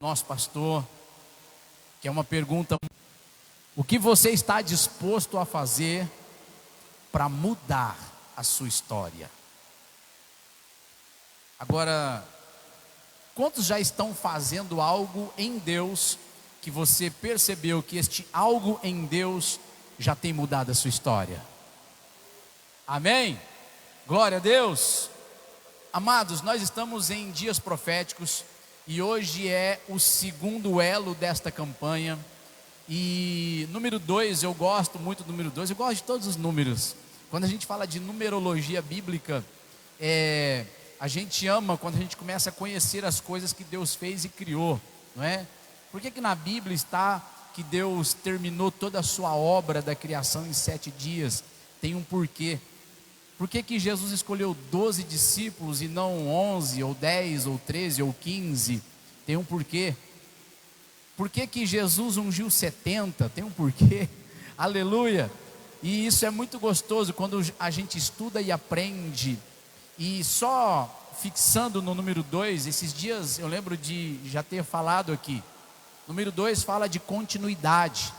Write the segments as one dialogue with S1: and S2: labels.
S1: Nosso pastor, que é uma pergunta: o que você está disposto a fazer para mudar a sua história? Agora, quantos já estão fazendo algo em Deus que você percebeu que este algo em Deus já tem mudado a sua história? Amém? Glória a Deus. Amados, nós estamos em dias proféticos e hoje é o segundo elo desta campanha. E número 2, eu gosto muito do número 2, eu gosto de todos os números. Quando a gente fala de numerologia bíblica, a gente ama quando a gente começa a conhecer as coisas que Deus fez e criou, não é? Por que na Bíblia está que Deus terminou toda a sua obra da criação em 7 dias? Tem um porquê. Por que Jesus escolheu 12 discípulos e não 11, ou 10, ou 13, ou 15? Tem um porquê. Por que Jesus ungiu 70? Tem um porquê. Aleluia. E isso é muito gostoso quando a gente estuda e aprende. E só fixando no número 2, esses dias eu lembro de já ter falado aqui. Número 2 fala de continuidade,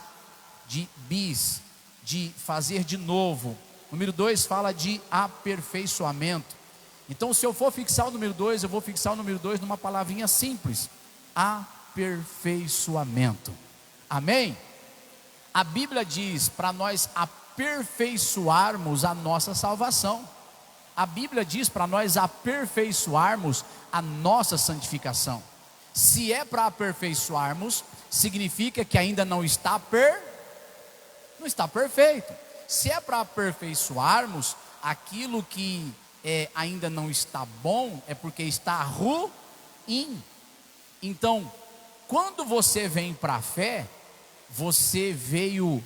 S1: de bis, de fazer de novo. Número 2 fala de aperfeiçoamento. Então, se eu for fixar o número 2, eu vou fixar o número 2 numa palavrinha simples: aperfeiçoamento. Amém? A Bíblia diz para nós aperfeiçoarmos a nossa salvação. A Bíblia diz para nós aperfeiçoarmos a nossa santificação. Se é para aperfeiçoarmos, significa que ainda não está perfeito. Se é para aperfeiçoarmos aquilo que ainda não está bom, é porque está ruim. Então, quando você vem para a fé, você veio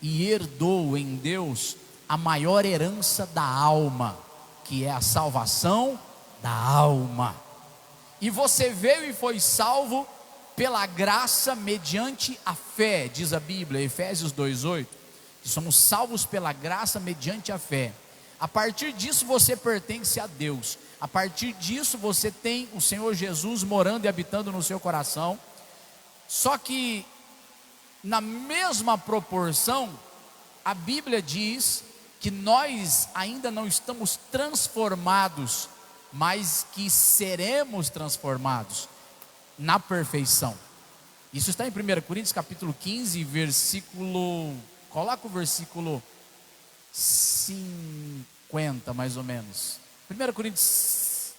S1: e herdou em Deus a maior herança da alma, que é a salvação da alma. E você veio e foi salvo pela graça mediante a fé, diz a Bíblia, Efésios 2:8, que somos salvos pela graça mediante a fé. A partir disso você pertence a Deus. A partir disso você tem o Senhor Jesus morando e habitando no seu coração. Só que na mesma proporção, a Bíblia diz que nós ainda não estamos transformados, mas que seremos transformados na perfeição. Isso está em 1 Coríntios capítulo 15, versículo... Coloca o versículo 50 mais ou menos. 1 Coríntios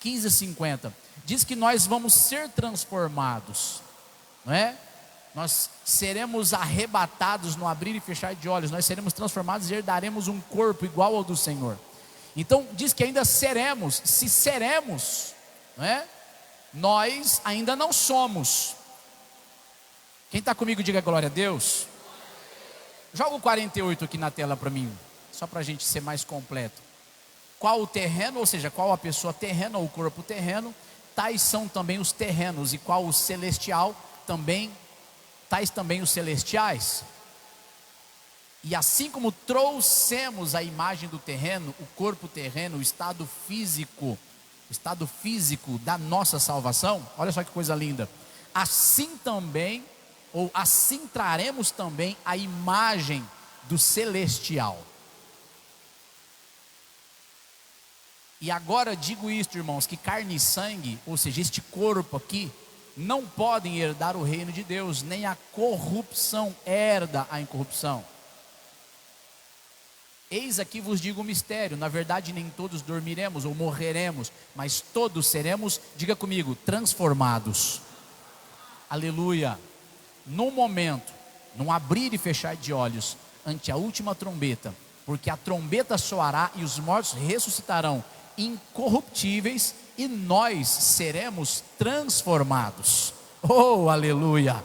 S1: 15, 50. Diz que nós vamos ser transformados, não é? Nós seremos arrebatados no abrir e fechar de olhos. Nós seremos transformados e herdaremos um corpo igual ao do Senhor. Então diz que ainda seremos. Se seremos, não é? Nós ainda não somos. Quem está comigo diga glória a Deus. Joga o 48 aqui na tela para mim, só para a gente ser mais completo. Qual o terreno, ou seja, qual a pessoa terrena ou o corpo terreno, tais são também os terrenos, e qual o celestial, tais também os celestiais. E assim como trouxemos a imagem do terreno, o corpo terreno, o estado físico da nossa salvação, olha só que coisa linda, assim também, ou assim traremos também a imagem do celestial. E agora digo isto, irmãos, que carne e sangue, ou seja, este corpo aqui, não podem herdar o reino de Deus, nem a corrupção herda a incorrupção. Eis aqui vos digo um mistério: na verdade nem todos dormiremos ou morreremos, mas todos seremos, diga comigo, transformados. Aleluia. Num momento, num abrir e fechar de olhos, ante a última trombeta, porque a trombeta soará e os mortos ressuscitarão incorruptíveis, e nós seremos transformados. Oh, aleluia.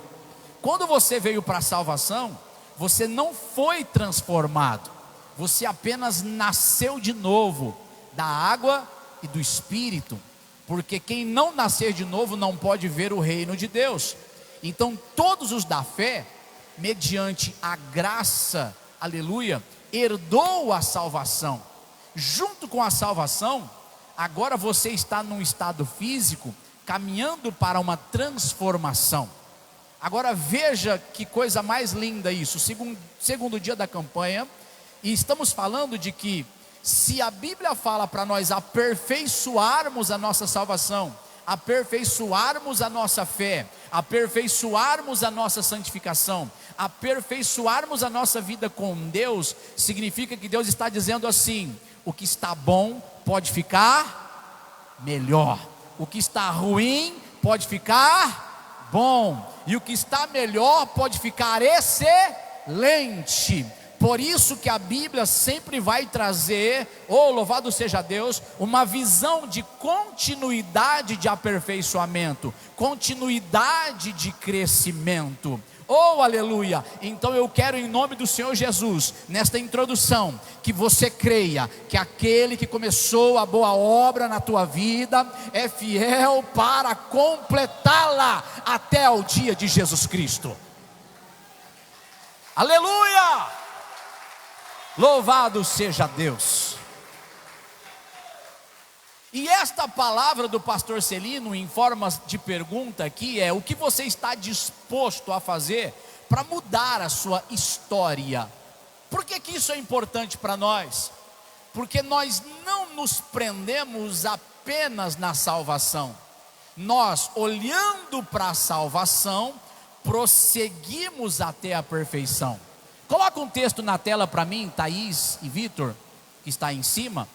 S1: Quando você veio para a salvação, você não foi transformado, você apenas nasceu de novo da água e do Espírito, porque quem não nascer de novo não pode ver o reino de Deus. Então todos os da fé, mediante a graça, aleluia, herdou a salvação. Junto com a salvação, agora você está num estado físico caminhando para uma transformação. Agora veja que coisa mais linda isso, segundo dia da campanha, e estamos falando de que se a Bíblia fala para nós aperfeiçoarmos a nossa salvação, aperfeiçoarmos a nossa fé, aperfeiçoarmos a nossa santificação, aperfeiçoarmos a nossa vida com Deus, significa que Deus está dizendo assim: o que está bom pode ficar melhor, o que está ruim pode ficar bom, e o que está melhor pode ficar excelente. Por isso que a Bíblia sempre vai trazer, louvado seja Deus, uma visão de continuidade de aperfeiçoamento, continuidade de crescimento. Aleluia! Então eu quero, em nome do Senhor Jesus, nesta introdução, que você creia que aquele que começou a boa obra na tua vida é fiel para completá-la até o dia de Jesus Cristo. Aleluia! Louvado seja Deus. E esta palavra do pastor Celino, em forma de pergunta aqui, é: o que você está disposto a fazer para mudar a sua história? Por que isso é importante para nós? Porque nós não nos prendemos apenas na salvação. Nós, olhando para a salvação, prosseguimos até a perfeição. Coloca um texto na tela para mim, Thaís e Vitor, que está aí em cima.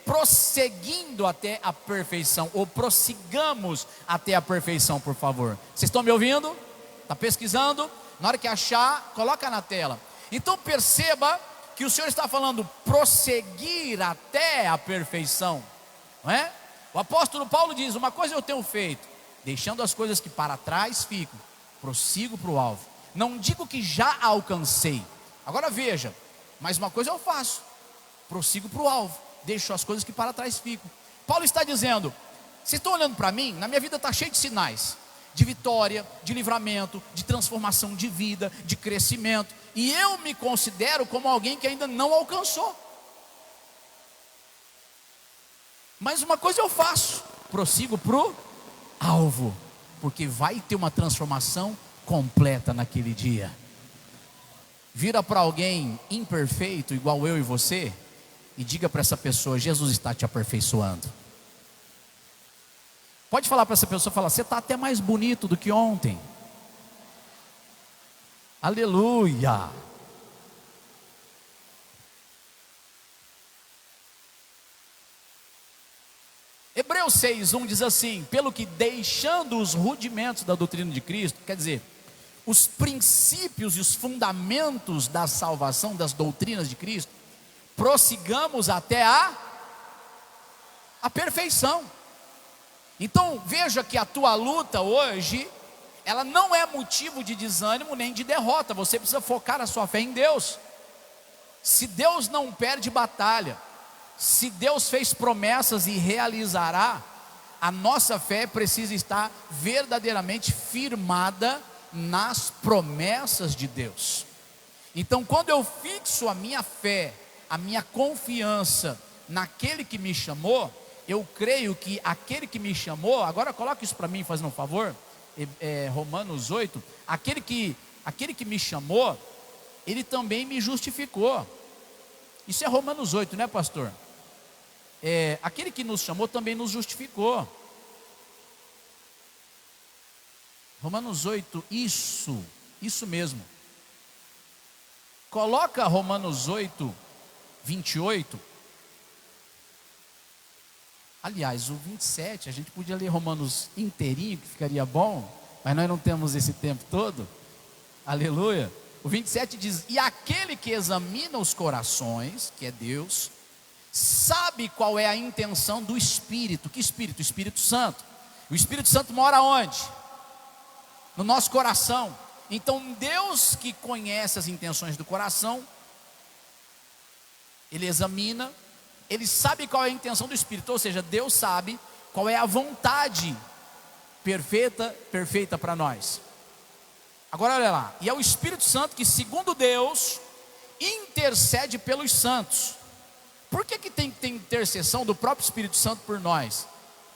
S1: Prosseguindo até a perfeição, ou prossigamos até a perfeição, por favor. Vocês estão me ouvindo? Está pesquisando? Na hora que achar, coloca na tela. Então perceba que o Senhor está falando prosseguir até a perfeição, não é? O apóstolo Paulo diz: uma coisa eu tenho feito, deixando as coisas que para trás ficam, prossigo para o alvo. Não digo que já alcancei. Agora veja, mas uma coisa eu faço, prossigo para o alvo, deixo as coisas que para trás ficam. Paulo está dizendo: vocês estão olhando para mim? Na minha vida está cheio de sinais, de vitória, de livramento, de transformação de vida, de crescimento, e eu me considero como alguém que ainda não alcançou. Mas uma coisa eu faço, prossigo para o alvo, porque vai ter uma transformação completa naquele dia. Vira para alguém imperfeito, igual eu e você, e diga para essa pessoa: Jesus está te aperfeiçoando. Pode falar para essa pessoa, falar: você está até mais bonito do que ontem. Aleluia. Hebreus 6:1 diz assim: pelo que, deixando os rudimentos da doutrina de Cristo, quer dizer, os princípios e os fundamentos da salvação, das doutrinas de Cristo, prossigamos até a perfeição. Então veja que a tua luta hoje, ela não é motivo de desânimo nem de derrota. Você precisa focar a sua fé em Deus. Se Deus não perde batalha, se Deus fez promessas e realizará, a nossa fé precisa estar verdadeiramente firmada nas promessas de Deus. Então quando eu fixo a minha fé, a minha confiança naquele que me chamou, eu creio que aquele que me chamou, agora coloca isso para mim, fazendo um favor, Romanos 8, aquele que me chamou, ele também me justificou. Isso é Romanos 8, né, pastor? Aquele que nos chamou também nos justificou. Romanos 8, isso mesmo. Coloca Romanos 8, 28. Aliás, o 27, a gente podia ler Romanos inteirinho, que ficaria bom, mas nós não temos esse tempo todo. Aleluia. O 27 diz: e aquele que examina os corações, que é Deus, sabe qual é a intenção do Espírito. Que Espírito? O Espírito Santo. O Espírito Santo mora onde? No nosso coração. Então Deus, que conhece as intenções do coração, Ele examina, Ele sabe qual é a intenção do Espírito. Ou seja, Deus sabe qual é a vontade perfeita para nós. Agora olha lá, e é o Espírito Santo que, segundo Deus, intercede pelos santos. Por que tem que ter intercessão do próprio Espírito Santo por nós?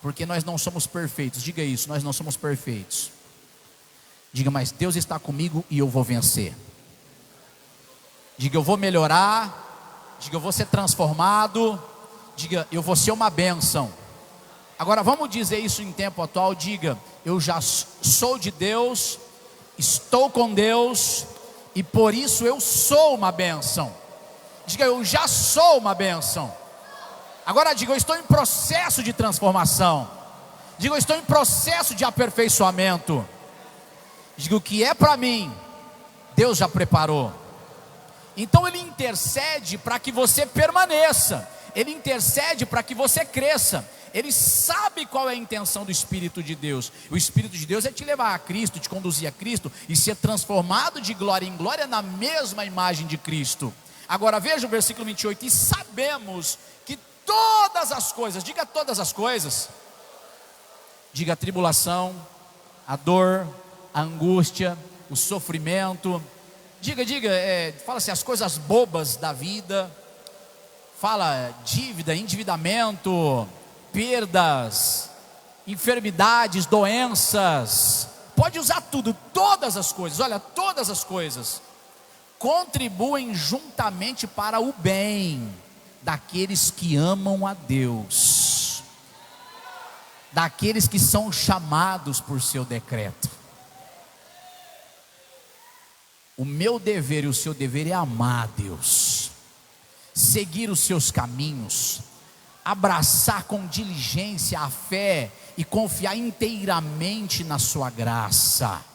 S1: Porque nós não somos perfeitos. Diga isso, nós não somos perfeitos. Diga, mas Deus está comigo e eu vou vencer. Diga, eu vou melhorar. Diga, eu vou ser transformado. Diga, eu vou ser uma bênção. Agora vamos dizer isso em tempo atual. Diga, eu já sou de Deus, estou com Deus, e por isso eu sou uma bênção. Diga, eu já sou uma bênção. Agora diga, eu estou em processo de transformação. Diga, eu estou em processo de aperfeiçoamento. Diga, o que é para mim, Deus já preparou. Então Ele intercede para que você permaneça. Ele intercede para que você cresça. Ele sabe qual é a intenção do Espírito de Deus. O Espírito de Deus é te levar a Cristo, te conduzir a Cristo e ser transformado de glória em glória na mesma imagem de Cristo. Agora veja o versículo 28. E sabemos que todas as coisas, diga todas as coisas, diga a tribulação, a dor, a angústia, o sofrimento, fala assim, as coisas bobas da vida, fala dívida, endividamento, perdas, enfermidades, doenças, pode usar tudo, todas as coisas, olha, todas as coisas contribuem juntamente para o bem daqueles que amam a Deus, daqueles que são chamados por seu decreto. O meu dever e o seu dever é amar a Deus, seguir os seus caminhos, abraçar com diligência a fé e confiar inteiramente na sua graça.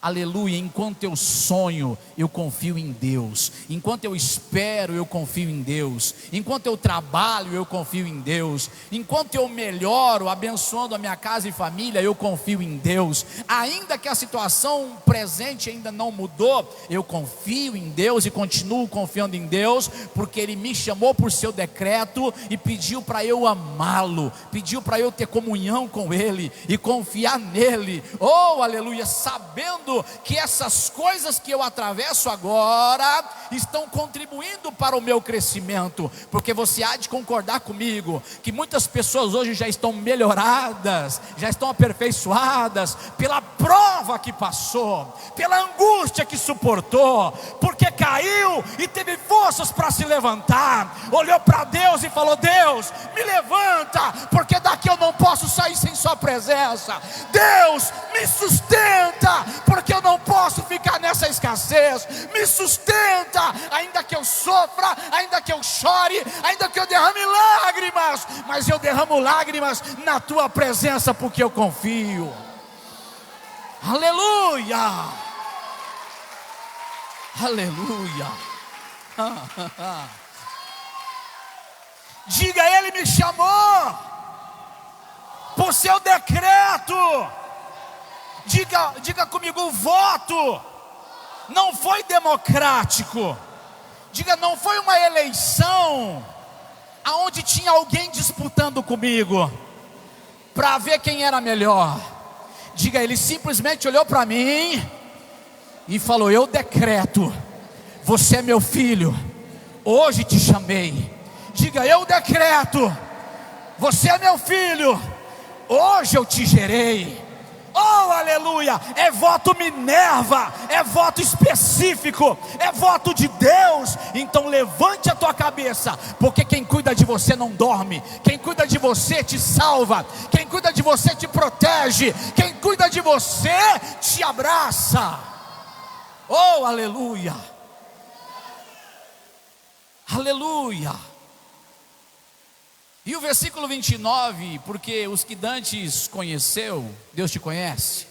S1: Aleluia, enquanto eu sonho, eu confio em Deus. Enquanto eu espero, eu confio em Deus. Enquanto eu trabalho, eu confio em Deus. Enquanto eu melhoro, abençoando a minha casa e família, eu confio em Deus. Ainda que a situação presente ainda não mudou, eu confio em Deus e continuo confiando em Deus, porque Ele me chamou por seu decreto e pediu para eu amá-lo, pediu para eu ter comunhão com Ele e confiar nele. Oh, aleluia, sabendo que essas coisas que eu atravesso agora estão contribuindo para o meu crescimento, porque você há de concordar comigo que muitas pessoas hoje já estão melhoradas, já estão aperfeiçoadas pela prova que passou, pela angústia que suportou, porque caiu e teve forças para se levantar, olhou para Deus e falou: Deus, me levanta, porque daqui eu não posso sair sem sua presença. Deus, me sustenta, porque eu não posso ficar nessa escassez. Me sustenta, ainda que eu sofra, ainda que eu chore, ainda que eu derrame lágrimas, mas eu derramo lágrimas na tua presença, porque eu confio. Aleluia, aleluia. Diga, Ele me chamou por seu decreto. Diga comigo, o voto não foi democrático. Diga, não foi uma eleição aonde tinha alguém disputando comigo para ver quem era melhor. Diga, Ele simplesmente olhou para mim e falou: eu decreto, você é meu filho, hoje te chamei. Diga, eu decreto, você é meu filho, hoje eu te gerei. Oh, aleluia, é voto Minerva, é voto específico, é voto de Deus. Então levante a tua cabeça, porque quem cuida de você não dorme, quem cuida de você te salva, quem cuida de você te protege, quem cuida de você te abraça. Oh, aleluia, aleluia. E o versículo 29, porque os que dantes conheceu, Deus te conhece,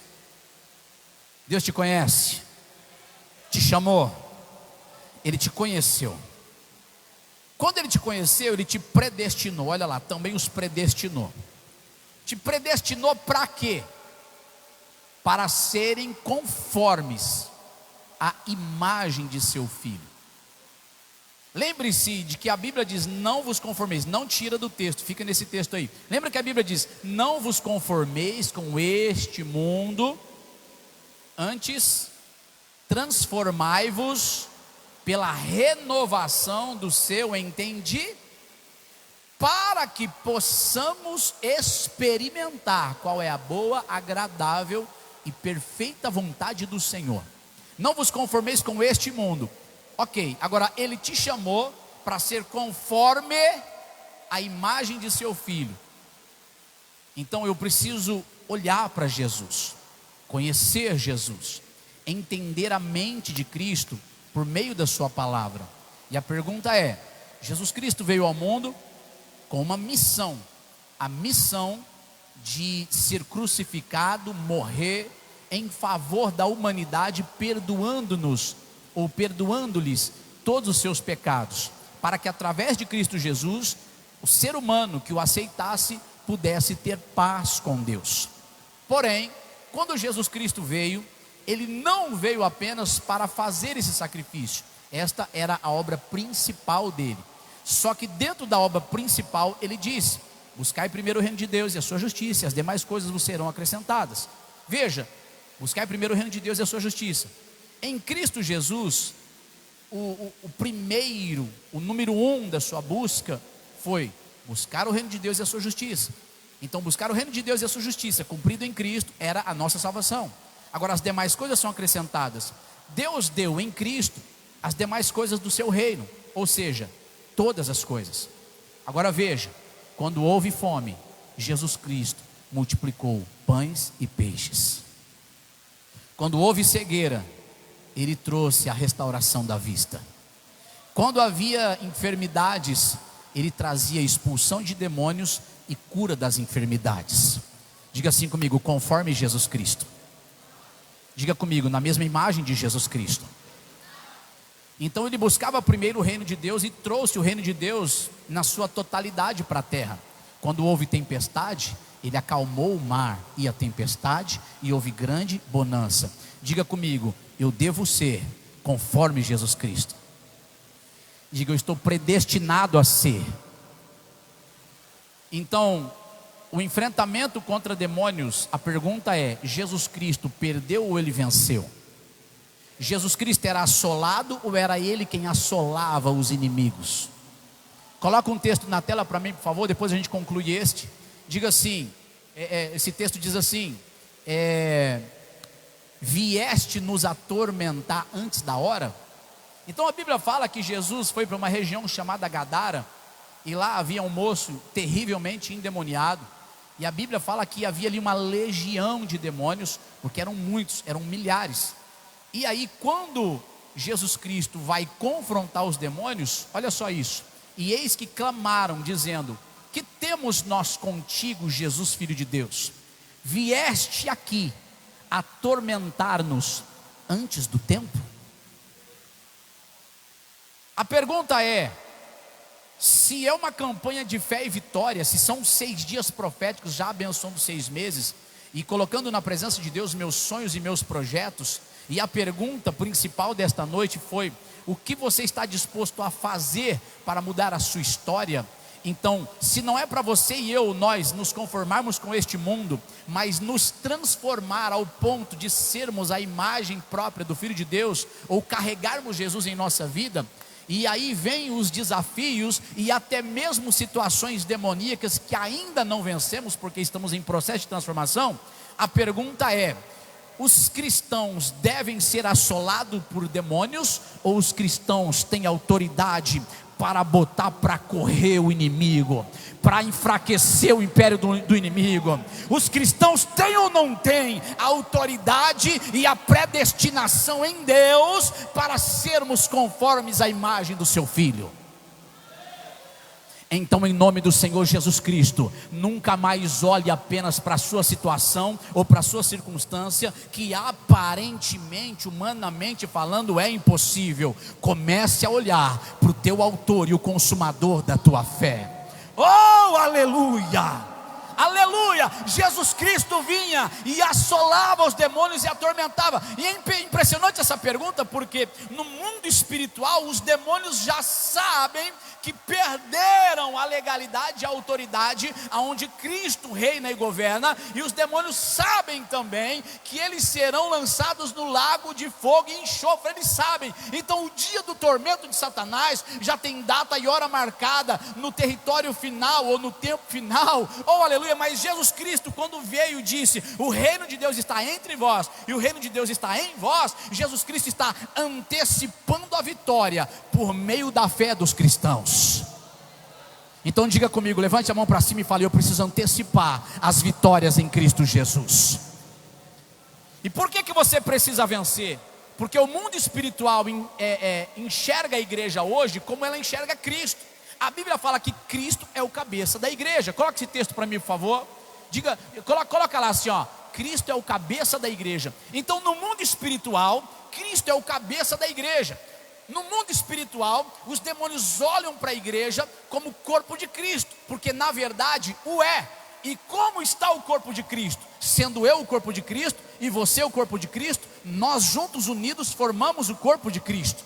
S1: Deus te conhece, te chamou, Ele te conheceu. Quando Ele te conheceu, Ele te predestinou, olha lá, também os predestinou. Te predestinou para quê? Para serem conformes à imagem de seu Filho. Lembre-se de que a Bíblia diz: não vos conformeis, não tira do texto, fica nesse texto aí. Lembra que a Bíblia diz: não vos conformeis com este mundo, antes transformai-vos pela renovação do seu entendimento, para que possamos experimentar qual é a boa, agradável e perfeita vontade do Senhor. Não vos conformeis com este mundo. Ok, agora Ele te chamou para ser conforme a imagem de seu Filho. Então eu preciso olhar para Jesus, conhecer Jesus, entender a mente de Cristo por meio da sua palavra. E a pergunta é: Jesus Cristo veio ao mundo com uma missão, a missão de ser crucificado, morrer em favor da humanidade, perdoando-nos ou perdoando-lhes todos os seus pecados, para que através de Cristo Jesus, o ser humano que o aceitasse pudesse ter paz com Deus. Porém, quando Jesus Cristo veio, Ele não veio apenas para fazer esse sacrifício. Esta era a obra principal dele. Só que dentro da obra principal, Ele disse: buscai primeiro o reino de Deus e a sua justiça, e as demais coisas vos serão acrescentadas. Veja, buscai primeiro o reino de Deus e a sua justiça. Em Cristo Jesus, o primeiro, o número 1 da sua busca foi buscar o reino de Deus e a sua justiça. Então buscar o reino de Deus e a sua justiça, cumprido em Cristo, era a nossa salvação. Agora as demais coisas são acrescentadas. Deus deu em Cristo as demais coisas do seu reino, ou seja, todas as coisas. Agora veja, quando houve fome, Jesus Cristo multiplicou pães e peixes. Quando houve cegueira, Ele trouxe a restauração da vista. Quando havia enfermidades, Ele trazia expulsão de demônios e cura das enfermidades. Diga assim comigo: conforme Jesus Cristo. Diga comigo: na mesma imagem de Jesus Cristo. Então Ele buscava primeiro o reino de Deus e trouxe o reino de Deus na sua totalidade para a terra. Quando houve tempestade, Ele acalmou o mar e a tempestade, e houve grande bonança. Diga comigo: eu devo ser conforme Jesus Cristo. Diga: eu estou predestinado a ser. Então, o enfrentamento contra demônios, a pergunta é: Jesus Cristo perdeu ou Ele venceu? Jesus Cristo era assolado ou era Ele quem assolava os inimigos? Coloca um texto na tela para mim, por favor, depois a gente conclui este. Diga assim, esse texto diz assim: vieste nos atormentar antes da hora? Então a Bíblia fala que Jesus foi para uma região chamada Gadara, e lá havia um moço terrivelmente endemoniado, e a Bíblia fala que havia ali uma legião de demônios, porque eram muitos, eram milhares. E aí quando Jesus Cristo vai confrontar os demônios, olha só isso: e eis que clamaram dizendo: que temos nós contigo, Jesus, Filho de Deus? Vieste aqui atormentar-nos antes do tempo? A pergunta é: se é uma campanha de fé e vitória, se são 6 dias proféticos, já abençoando 6 meses, e colocando na presença de Deus meus sonhos e meus projetos, e a pergunta principal desta noite foi: o que você está disposto a fazer para mudar a sua história? Então, se não é para você e eu, nós nos conformarmos com este mundo, mas nos transformar ao ponto de sermos a imagem própria do Filho de Deus, ou carregarmos Jesus em nossa vida, e aí vem os desafios e até mesmo situações demoníacas que ainda não vencemos, porque estamos em processo de transformação. A pergunta é: os cristãos devem ser assolados por demônios, ou os cristãos têm autoridade para botar para correr o inimigo, para enfraquecer o império do inimigo? Os cristãos têm ou não têm a autoridade e a predestinação em Deus para sermos conformes à imagem do seu Filho? Então, em nome do Senhor Jesus Cristo, nunca mais olhe apenas para a sua situação ou para a sua circunstância, que aparentemente, humanamente falando, é impossível. Comece a olhar para o teu autor e o consumador da tua fé. Oh, aleluia! aleluia, Jesus Cristo vinha e assolava os demônios e atormentava. E é impressionante essa pergunta, porque no mundo espiritual os demônios já sabem que perderam a legalidade e a autoridade aonde Cristo reina e governa, e os demônios sabem também que eles serão lançados no lago de fogo e enxofre, eles sabem. Então o dia do tormento de Satanás já tem data e hora marcada no território final ou no tempo final, oh aleluia. Mas Jesus Cristo, quando veio e disse: o reino de Deus está entre vós e o reino de Deus está em vós, Jesus Cristo está antecipando a vitória por meio da fé dos cristãos. Então diga comigo, levante a mão para cima e fale: eu preciso antecipar as vitórias em Cristo Jesus. E por que você precisa vencer? Porque o mundo espiritual enxerga a igreja hoje como ela enxerga Cristo. A Bíblia fala que Cristo é o cabeça da igreja. Coloca esse texto para mim, por favor. Diga, coloca lá assim, ó: Cristo é o cabeça da igreja. Então no mundo espiritual, Cristo é o cabeça da igreja. No mundo espiritual, os demônios olham para a igreja como o corpo de Cristo, porque na verdade o é. E como está o corpo de Cristo? Sendo eu o corpo de Cristo e você o corpo de Cristo, nós juntos unidos formamos o corpo de Cristo.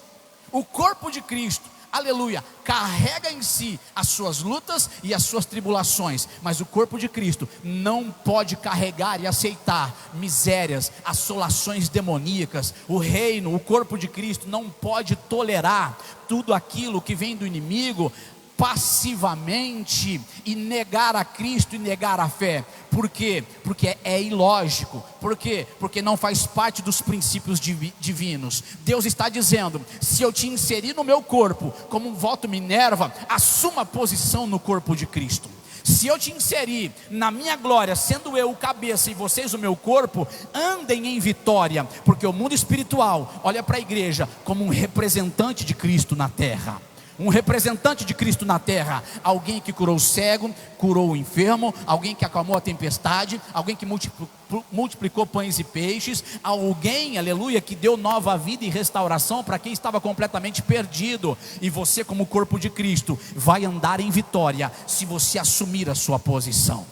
S1: O corpo de Cristo, aleluia, carrega em si as suas lutas e as suas tribulações, mas o corpo de Cristo não pode carregar e aceitar misérias, assolações demoníacas. O reino, o corpo de Cristo não pode tolerar tudo aquilo que vem do inimigo passivamente e negar a Cristo e negar a fé. Por quê? Porque é ilógico. Por quê? Porque não faz parte dos princípios divinos. Deus está dizendo: se eu te inserir no meu corpo como um voto Minerva, assuma a posição no corpo de Cristo. Se eu te inserir na minha glória, sendo eu o cabeça e vocês o meu corpo, andem em vitória, porque o mundo espiritual olha para a igreja como um representante de Cristo na terra. Um representante de Cristo na terra, alguém que curou o cego, curou o enfermo, alguém que acalmou a tempestade, alguém que multiplicou pães e peixes, alguém, aleluia, que deu nova vida e restauração para quem estava completamente perdido. E você, como corpo de Cristo, vai andar em vitória se você assumir a sua posição.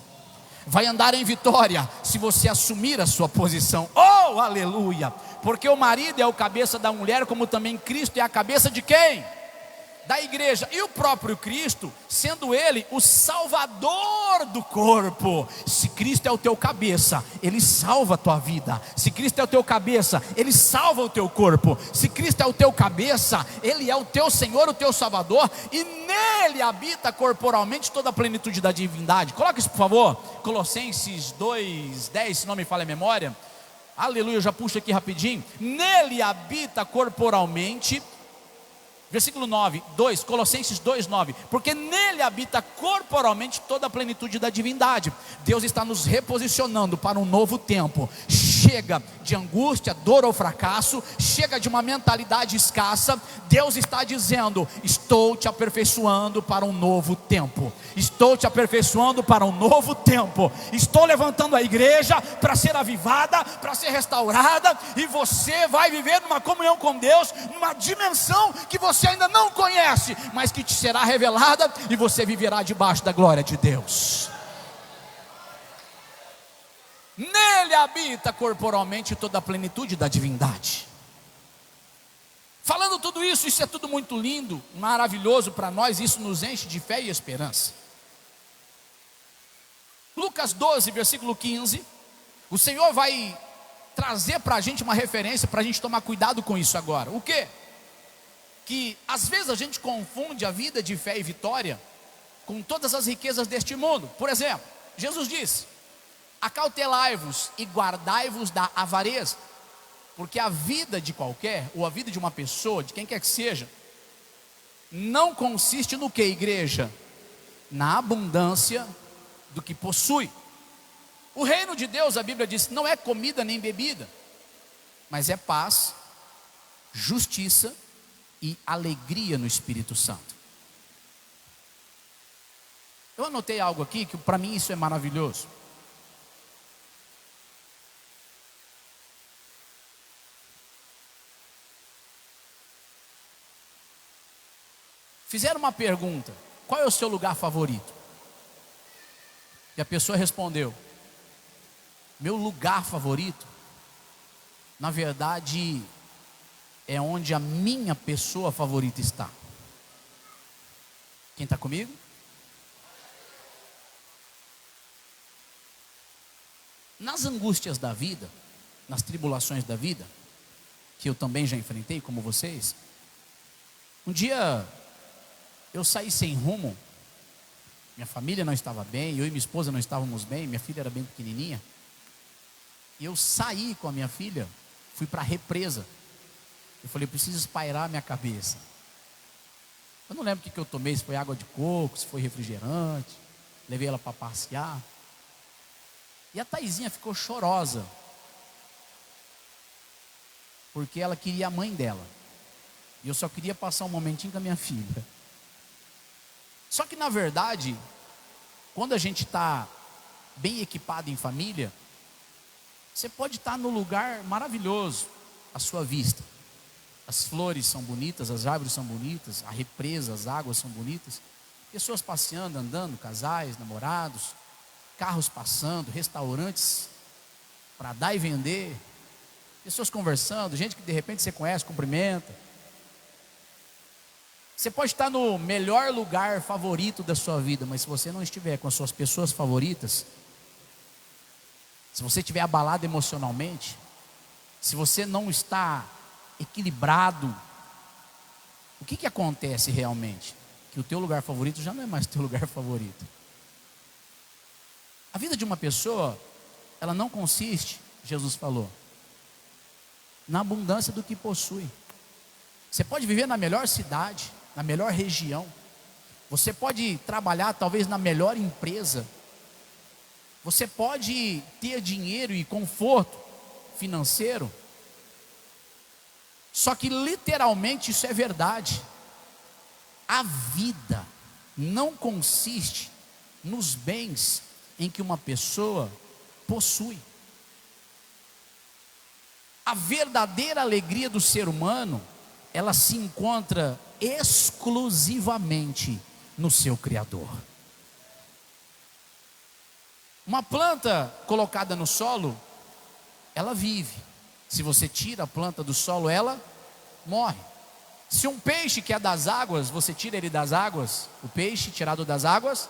S1: Vai andar em vitória se você assumir a sua posição. Oh, aleluia! Porque o marido é o cabeça da mulher, como também Cristo é a cabeça de quem? Da igreja. E o próprio Cristo, sendo ele o salvador do corpo. Se Cristo é o teu cabeça, ele salva a tua vida. Se Cristo é o teu cabeça, ele salva o teu corpo. Se Cristo é o teu cabeça, ele é o teu Senhor, o teu Salvador, e nele habita corporalmente toda a plenitude da divindade. Coloca isso, por favor. Colossenses 2:10, se não me falha a memória. Aleluia, eu já puxo aqui rapidinho. Nele habita corporalmente, versículo 2, Colossenses 2:9, porque nele habita corporalmente toda a plenitude da divindade. Deus está nos reposicionando para um novo tempo. Chega de angústia, dor ou fracasso, chega de uma mentalidade escassa. Deus está dizendo: estou te aperfeiçoando para um novo tempo. Estou te aperfeiçoando para um novo tempo. Estou levantando a igreja para ser avivada, para ser restaurada, e você vai viver numa comunhão com Deus, numa dimensão que você ainda não conhece, mas que te será revelada, e você viverá debaixo da glória de Deus. Nele habita corporalmente toda a plenitude da divindade. Falando tudo isso, isso é tudo muito lindo, maravilhoso para nós, isso nos enche de fé e esperança. Lucas 12, versículo 15, o Senhor vai trazer para a gente uma referência, para a gente tomar cuidado com isso agora. O quê? Que às vezes a gente confunde a vida de fé e vitória com todas as riquezas deste mundo. Por exemplo, Jesus disse: acautelai-vos e guardai-vos da avareza, porque a vida de qualquer, ou a vida de uma pessoa, de quem quer que seja, não consiste no que, igreja? Na abundância do que possui. O reino de Deus, a Bíblia diz, não é comida nem bebida, mas é paz, justiça e alegria no Espírito Santo. Eu anotei algo aqui que para mim isso é maravilhoso. Fizeram uma pergunta: qual é o seu lugar favorito? E a pessoa respondeu: meu lugar favorito, na verdade, é onde a minha pessoa favorita está. Quem está comigo? Nas angústias da vida, nas tribulações da vida, que eu também já enfrentei como vocês, um dia eu saí sem rumo, minha família não estava bem, eu e minha esposa não estávamos bem, minha filha era bem pequenininha, e eu saí com a minha filha, fui para a represa. Eu falei: preciso espairar minha cabeça. Eu não lembro o que eu tomei, se foi água de coco, se foi refrigerante. Levei ela para passear. E a Taizinha ficou chorosa, porque ela queria a mãe dela. E eu só queria passar um momentinho com a minha filha. Só que na verdade, quando a gente está bem equipado em família, você pode estar no lugar maravilhoso, à sua vista. As flores são bonitas, as árvores são bonitas, a represa, as águas são bonitas. Pessoas passeando, andando, casais, namorados, carros passando, restaurantes para dar e vender, pessoas conversando, gente que de repente você conhece, cumprimenta. Você pode estar no melhor lugar favorito da sua vida, mas se você não estiver com as suas pessoas favoritas, se você estiver abalado emocionalmente, se você não está equilibrado, o que acontece realmente? Que o teu lugar favorito já não é mais o teu lugar favorito. A vida de uma pessoa, ela não consiste, Jesus falou, na abundância do que possui. Você pode viver na melhor cidade, na melhor região, você pode trabalhar talvez na melhor empresa, você pode ter dinheiro e conforto financeiro, só que literalmente isso é verdade. A vida não consiste nos bens em que uma pessoa possui. A verdadeira alegria do ser humano, ela se encontra exclusivamente no seu Criador. Uma planta colocada no solo, ela vive. Se você tira a planta do solo, ela morre. Se um peixe que é das águas, você tira ele das águas, o peixe tirado das águas,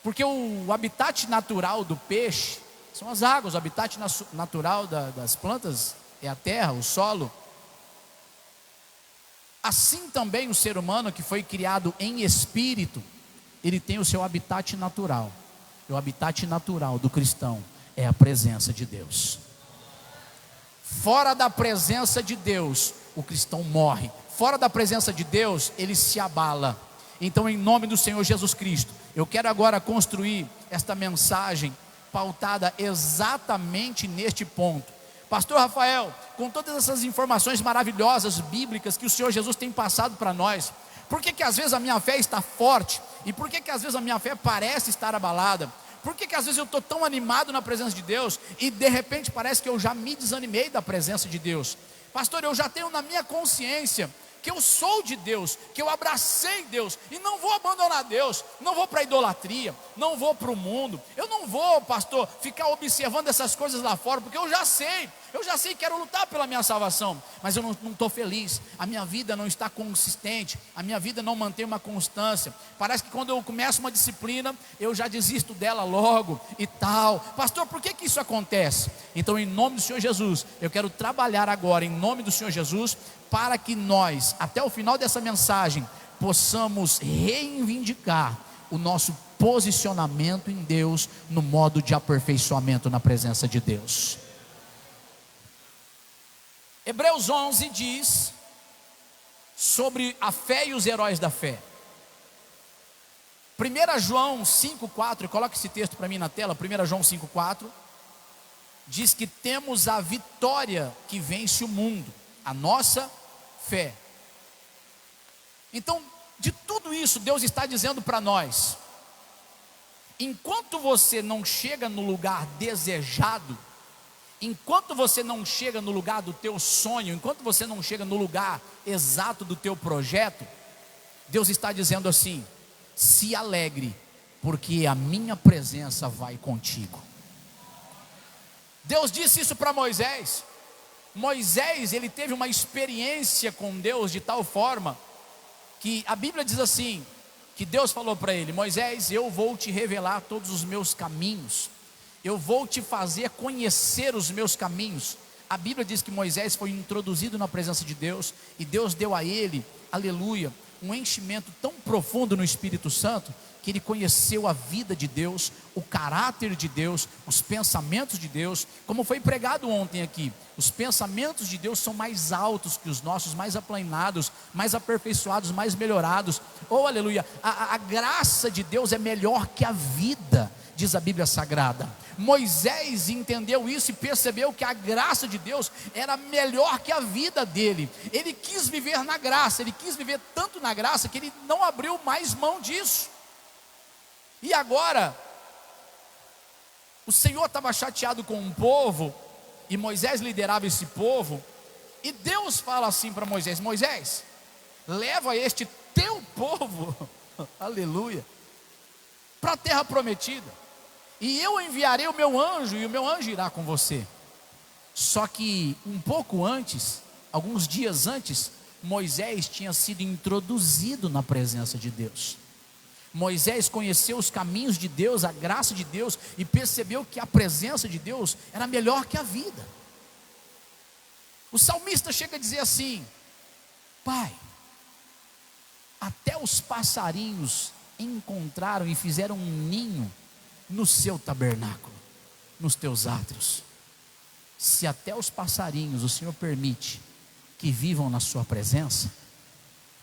S1: porque o habitat natural do peixe são as águas, o habitat natural das plantas é a terra, o solo. Assim também o ser humano que foi criado em espírito, ele tem o seu habitat natural. E o habitat natural do cristão é a presença de Deus. Fora da presença de Deus, o cristão morre. Fora da presença de Deus, ele se abala. Então, em nome do Senhor Jesus Cristo, eu quero agora construir esta mensagem pautada exatamente neste ponto. Pastor Rafael, com todas essas informações maravilhosas, bíblicas, que o Senhor Jesus tem passado para nós, por que às vezes a minha fé está forte? E por que às vezes a minha fé parece estar abalada? Por que às vezes eu estou tão animado na presença de Deus e de repente parece que eu já me desanimei da presença de Deus? Pastor, eu já tenho na minha consciência que eu sou de Deus, que eu abracei Deus e não vou abandonar Deus, não vou para a idolatria, não vou para o mundo, eu não vou, pastor, ficar observando essas coisas lá fora, porque eu já sei, quero lutar pela minha salvação, mas eu não estou feliz, a minha vida não está consistente, a minha vida não mantém uma constância, parece que quando eu começo uma disciplina, eu já desisto dela logo e tal. Pastor, por que isso acontece? Então, em nome do Senhor Jesus, eu quero trabalhar agora, em nome do Senhor Jesus, para que nós, até o final dessa mensagem, possamos reivindicar o nosso posicionamento em Deus, no modo de aperfeiçoamento na presença de Deus. Hebreus 11 diz sobre a fé e os heróis da fé. 1 João 5,4, coloca esse texto para mim na tela. 1 João 5,4 diz que temos a vitória que vence o mundo, a nossa fé. Então, de tudo isso, Deus está dizendo para nós: enquanto você não chega no lugar desejado, enquanto você não chega no lugar do teu sonho, enquanto você não chega no lugar exato do teu projeto, Deus está dizendo assim: se alegre, porque a minha presença vai contigo. Deus disse isso para Moisés. Moisés, ele teve uma experiência com Deus de tal forma que a Bíblia diz assim, que Deus falou para ele: Moisés, eu vou te revelar todos os meus caminhos, eu vou te fazer conhecer os meus caminhos. A Bíblia diz que Moisés foi introduzido na presença de Deus, e Deus deu a ele, aleluia, um enchimento tão profundo no Espírito Santo, que ele conheceu a vida de Deus, o caráter de Deus, os pensamentos de Deus. Como foi pregado ontem aqui, os pensamentos de Deus são mais altos que os nossos, mais aplanados, mais aperfeiçoados, mais melhorados. Oh, aleluia, a graça de Deus é melhor que a vida, diz a Bíblia Sagrada. Moisés entendeu isso e percebeu que a graça de Deus era melhor que a vida dele. Ele quis viver na graça, ele quis viver tanto na graça que ele não abriu mais mão disso. E agora, o Senhor estava chateado com um povo, e Moisés liderava esse povo, e Deus fala assim para Moisés: Moisés, leva este teu povo, aleluia, para a terra prometida, e eu enviarei o meu anjo, e o meu anjo irá com você. Só que um pouco antes, alguns dias antes, Moisés tinha sido introduzido na presença de Deus. Moisés conheceu os caminhos de Deus, a graça de Deus, e percebeu que a presença de Deus era melhor que a vida. O salmista chega a dizer assim: Pai, até os passarinhos encontraram e fizeram um ninho no seu tabernáculo, nos teus átrios. Se até os passarinhos o Senhor permite que vivam na sua presença,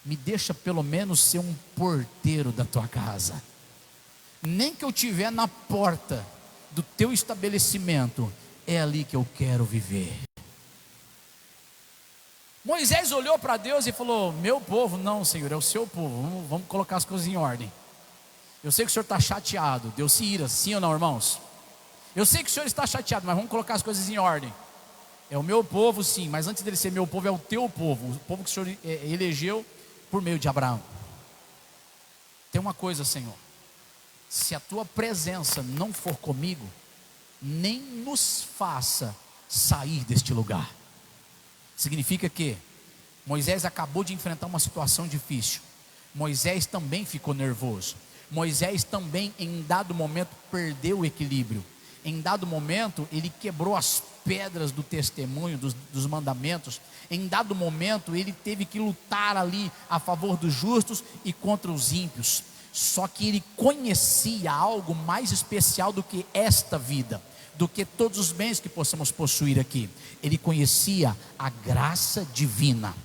S1: me deixa pelo menos ser um porteiro da tua casa. Nem que eu estiver na porta do teu estabelecimento, é ali que eu quero viver. Moisés olhou para Deus e falou: meu povo, não, Senhor, é o seu povo, vamos colocar as coisas em ordem. Eu sei que o Senhor está chateado. Deus se ira, sim ou não, irmãos? Eu sei que o Senhor está chateado, mas vamos colocar as coisas em ordem. É o meu povo, sim, mas antes dele ser meu povo, é o teu povo, o povo que o Senhor elegeu por meio de Abraão. Tem uma coisa, Senhor: se a tua presença não for comigo, nem nos faça sair deste lugar. Significa que Moisés acabou de enfrentar uma situação difícil. Moisés também ficou nervoso. Moisés também, em dado momento, perdeu o equilíbrio. Em dado momento, ele quebrou as pedras do testemunho, dos mandamentos. Em dado momento, ele teve que lutar ali a favor dos justos e contra os ímpios. Só que ele conhecia algo mais especial do que esta vida, do que todos os bens que possamos possuir aqui. Ele conhecia a graça divina.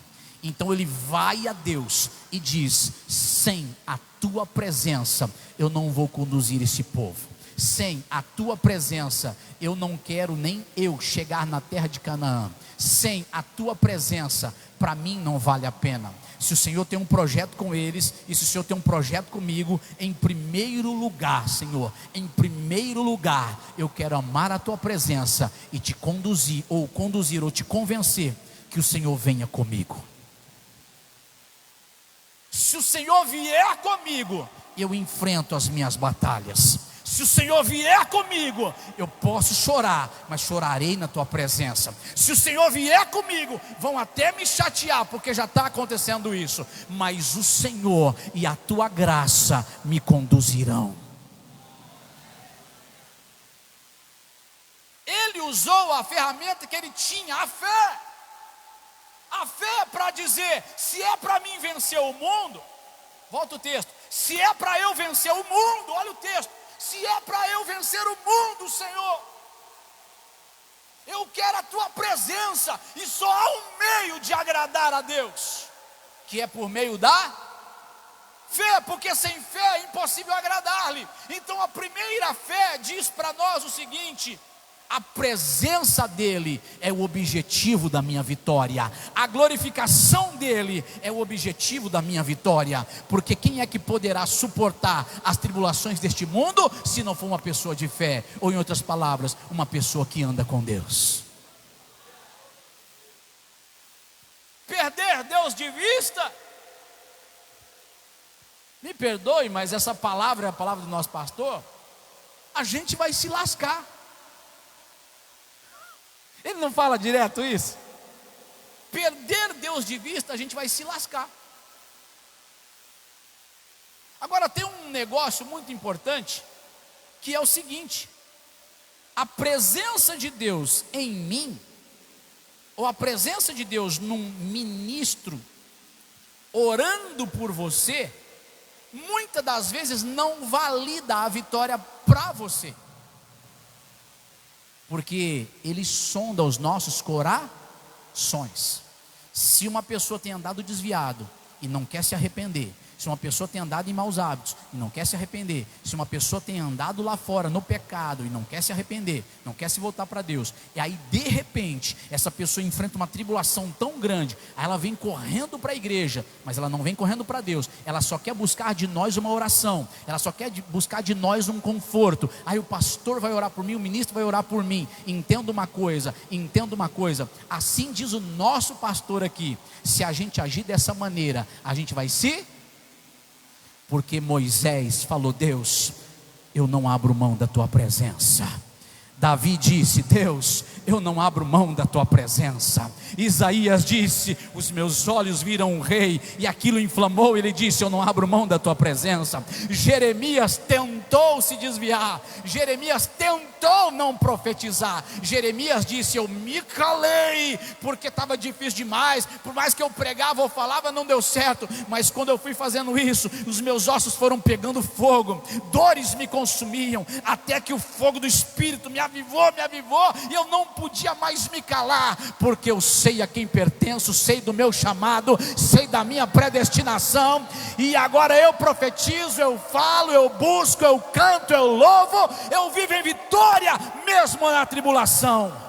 S1: Então ele vai a Deus e diz: sem a tua presença eu não vou conduzir esse povo. Sem a tua presença eu não quero nem eu chegar na terra de Canaã. Sem a tua presença, para mim não vale a pena. Se o Senhor tem um projeto com eles, e se o Senhor tem um projeto comigo, em primeiro lugar, Senhor, em primeiro lugar, eu quero amar a tua presença e te conduzir ou te convencer que o Senhor venha comigo. Se o Senhor vier comigo, eu enfrento as minhas batalhas. Se o Senhor vier comigo, eu posso chorar, mas chorarei na tua presença. Se o Senhor vier comigo, vão até me chatear, porque já está acontecendo isso, mas o Senhor e a tua graça me conduzirão. Ele usou a ferramenta que ele tinha, a fé. A fé para dizer: se é para mim vencer o mundo, volta o texto, se é para eu vencer o mundo, olha o texto, se é para eu vencer o mundo, Senhor, eu quero a tua presença, e só há um meio de agradar a Deus, que é por meio da fé, porque sem fé é impossível agradar-lhe. Então a primeira fé diz para nós o seguinte: a presença dele é o objetivo da minha vitória. A glorificação dele é o objetivo da minha vitória. Porque quem é que poderá suportar as tribulações deste mundo, se não for uma pessoa de fé? Ou em outras palavras, uma pessoa que anda com Deus. Perder Deus de vista? Me perdoe, mas essa palavra é a palavra do nosso pastor. A gente vai se lascar. Ele não fala direto isso? Perder Deus de vista, a gente vai se lascar. Agora tem um negócio muito importante, que é o seguinte: a presença de Deus em mim, ou a presença de Deus num ministro, orando por você, muitas das vezes não valida a vitória para você, porque Ele sonda os nossos corações. Se uma pessoa tem andado desviado e não quer se arrepender, se uma pessoa tem andado em maus hábitos e não quer se arrepender, se uma pessoa tem andado lá fora no pecado e não quer se arrepender, não quer se voltar para Deus, e aí de repente essa pessoa enfrenta uma tribulação tão grande, aí ela vem correndo para a igreja, mas ela não vem correndo para Deus, ela só quer buscar de nós uma oração, ela só quer buscar de nós um conforto. Aí o pastor vai orar por mim, o ministro vai orar por mim. Entenda uma coisa, assim diz o nosso pastor aqui: se a gente agir dessa maneira, a gente vai porque Moisés falou: Deus, eu não abro mão da tua presença. Davi disse: Deus, eu não abro mão da tua presença. Isaías disse: os meus olhos viram o rei, e aquilo inflamou. Ele disse: eu não abro mão da tua presença. Jeremias tentou se desviar, Jeremias tentou não profetizar. Jeremias disse: eu me calei, porque estava difícil demais. Por mais que eu pregava ou falava, não deu certo. Mas quando eu fui fazendo isso, os meus ossos foram pegando fogo, dores me consumiam, até que o fogo do Espírito me avivou, e eu não podia mais me calar, porque eu sei a quem pertenço, sei do meu chamado, sei da minha predestinação, e agora eu profetizo, eu falo, eu busco, eu canto, eu louvo, eu vivo em vitória, mesmo na tribulação.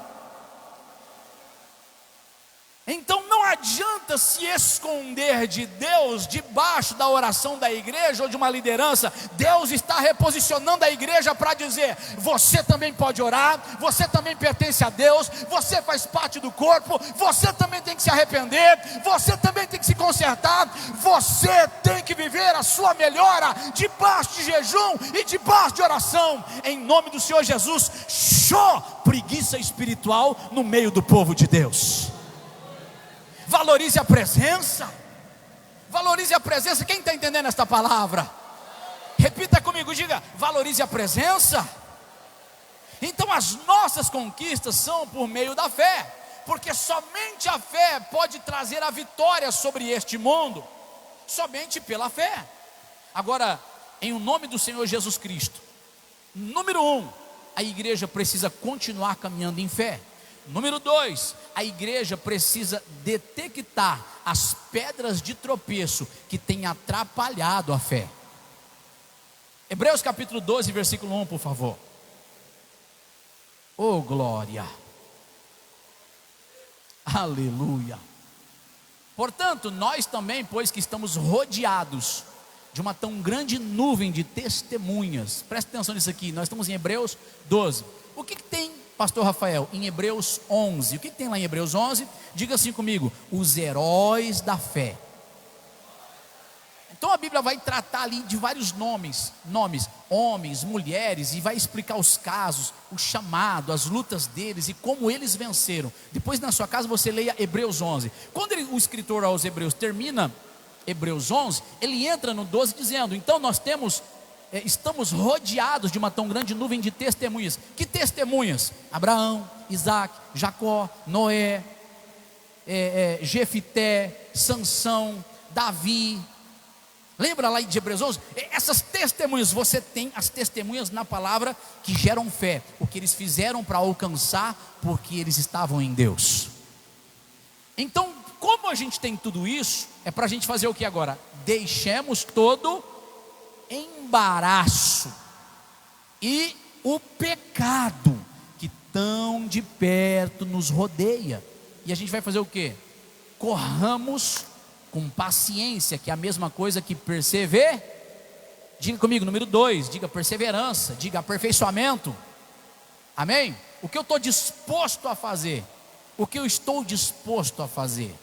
S1: Então não adianta se esconder de Deus debaixo da oração da igreja ou de uma liderança. Deus está reposicionando a igreja para dizer: você também pode orar, você também pertence a Deus, você faz parte do corpo, você também tem que se arrepender, você também tem que se consertar, você tem que viver a sua melhora debaixo de jejum e debaixo de oração, em nome do Senhor Jesus. Show! Preguiça espiritual no meio do povo de Deus. Valorize a presença. Valorize a presença. Quem está entendendo esta palavra? Repita comigo, diga: valorize a presença. Então as nossas conquistas são por meio da fé, porque somente a fé pode trazer a vitória sobre este mundo. Somente pela fé. Agora, em o nome do Senhor Jesus Cristo, número 1, a igreja precisa continuar caminhando em fé. Número 2, a igreja precisa detectar as pedras de tropeço que têm atrapalhado a fé. Hebreus capítulo 12, versículo 1, por favor. Oh glória, aleluia. Portanto, nós também, pois que estamos rodeados de uma tão grande nuvem de testemunhas, presta atenção nisso aqui, nós estamos em Hebreus 12. O que tem, pastor Rafael, em Hebreus 11? O que tem lá em Hebreus 11? Diga assim comigo: os heróis da fé. Então a Bíblia vai tratar ali de vários nomes, homens, mulheres, e vai explicar os casos, o chamado, as lutas deles e como eles venceram. Depois na sua casa você leia Hebreus 11. Quando o escritor aos Hebreus termina Hebreus 11, ele entra no 12 dizendo: então nós estamos rodeados de uma tão grande nuvem de testemunhas. Que testemunhas? Abraão, Isaac, Jacó, Noé, Jefité, Sansão, Davi. Lembra lá de Hebreus 11? Essas testemunhas, você tem as testemunhas na palavra que geram fé. O que eles fizeram para alcançar, porque eles estavam em Deus. Então, como a gente tem tudo isso, é para a gente fazer o que agora? Deixemos todo embaraço e o pecado que tão de perto nos rodeia. E a gente vai fazer o que? Corramos com paciência, que é a mesma coisa que perseverar. Diga comigo, número 2, diga perseverança, diga aperfeiçoamento. Amém? O que eu estou disposto a fazer? O que eu estou disposto a fazer?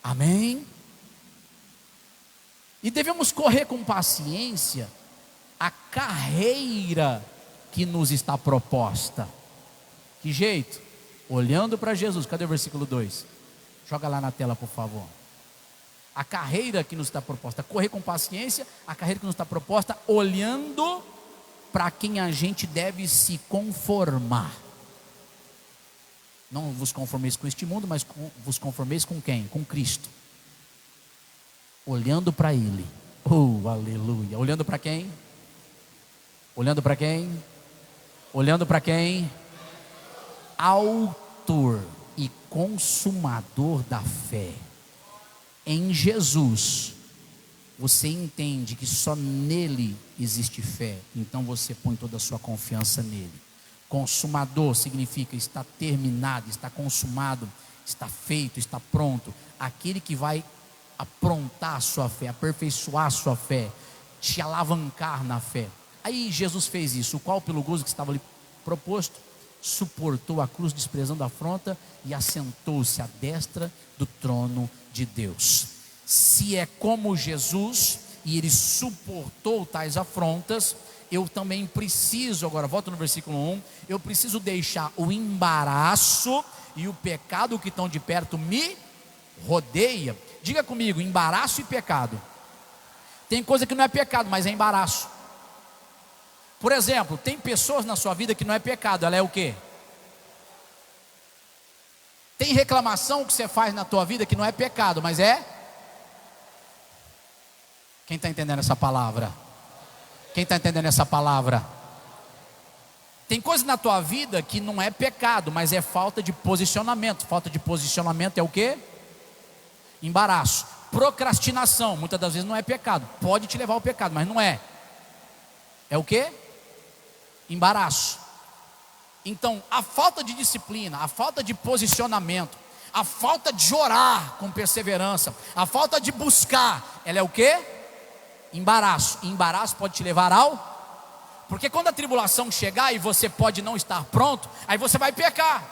S1: Amém? E devemos correr com paciência a carreira que nos está proposta. Que jeito? Olhando para Jesus. Cadê o versículo 2? Joga lá na tela, por favor. A carreira que nos está proposta. Correr com paciência a carreira que nos está proposta, olhando para quem a gente deve se conformar. Não vos conformeis com este mundo, mas vos conformeis com quem? Com Cristo. Olhando para Ele. Oh, aleluia. Olhando para quem? Olhando para quem? Olhando para quem? Autor e consumador da fé. Em Jesus, você entende que só nele existe fé. Então você põe toda a sua confiança nele. Consumador significa está terminado, está consumado, está feito, está pronto. Aquele que vai aprontar a sua fé, aperfeiçoar a sua fé, te alavancar na fé. Aí Jesus fez isso, o qual pelo gozo que estava lhe proposto, suportou a cruz, desprezando a afronta, e assentou-se à destra do trono de Deus. Se é como Jesus, e ele suportou tais afrontas, eu também preciso, agora volta no versículo 1, eu preciso deixar o embaraço e o pecado que estão de perto me rodeia. Diga comigo, embaraço e pecado. Tem coisa que não é pecado, mas é embaraço. Por exemplo, tem pessoas na sua vida que não é pecado, ela é o quê? Tem reclamação que você faz na tua vida que não é pecado, mas é? Quem está entendendo essa palavra? Quem está entendendo essa palavra? Tem coisa na tua vida que não é pecado, mas é falta de posicionamento. Falta de posicionamento é o quê? Embaraço. Procrastinação, muitas das vezes não é pecado, pode te levar ao pecado, mas não é. É o quê? Embaraço. Então, a falta de disciplina, a falta de posicionamento, a falta de orar com perseverança, a falta de buscar, ela é o quê? Embaraço. Embaraço pode te levar ao... Porque quando a tribulação chegar e você pode não estar pronto, aí você vai pecar.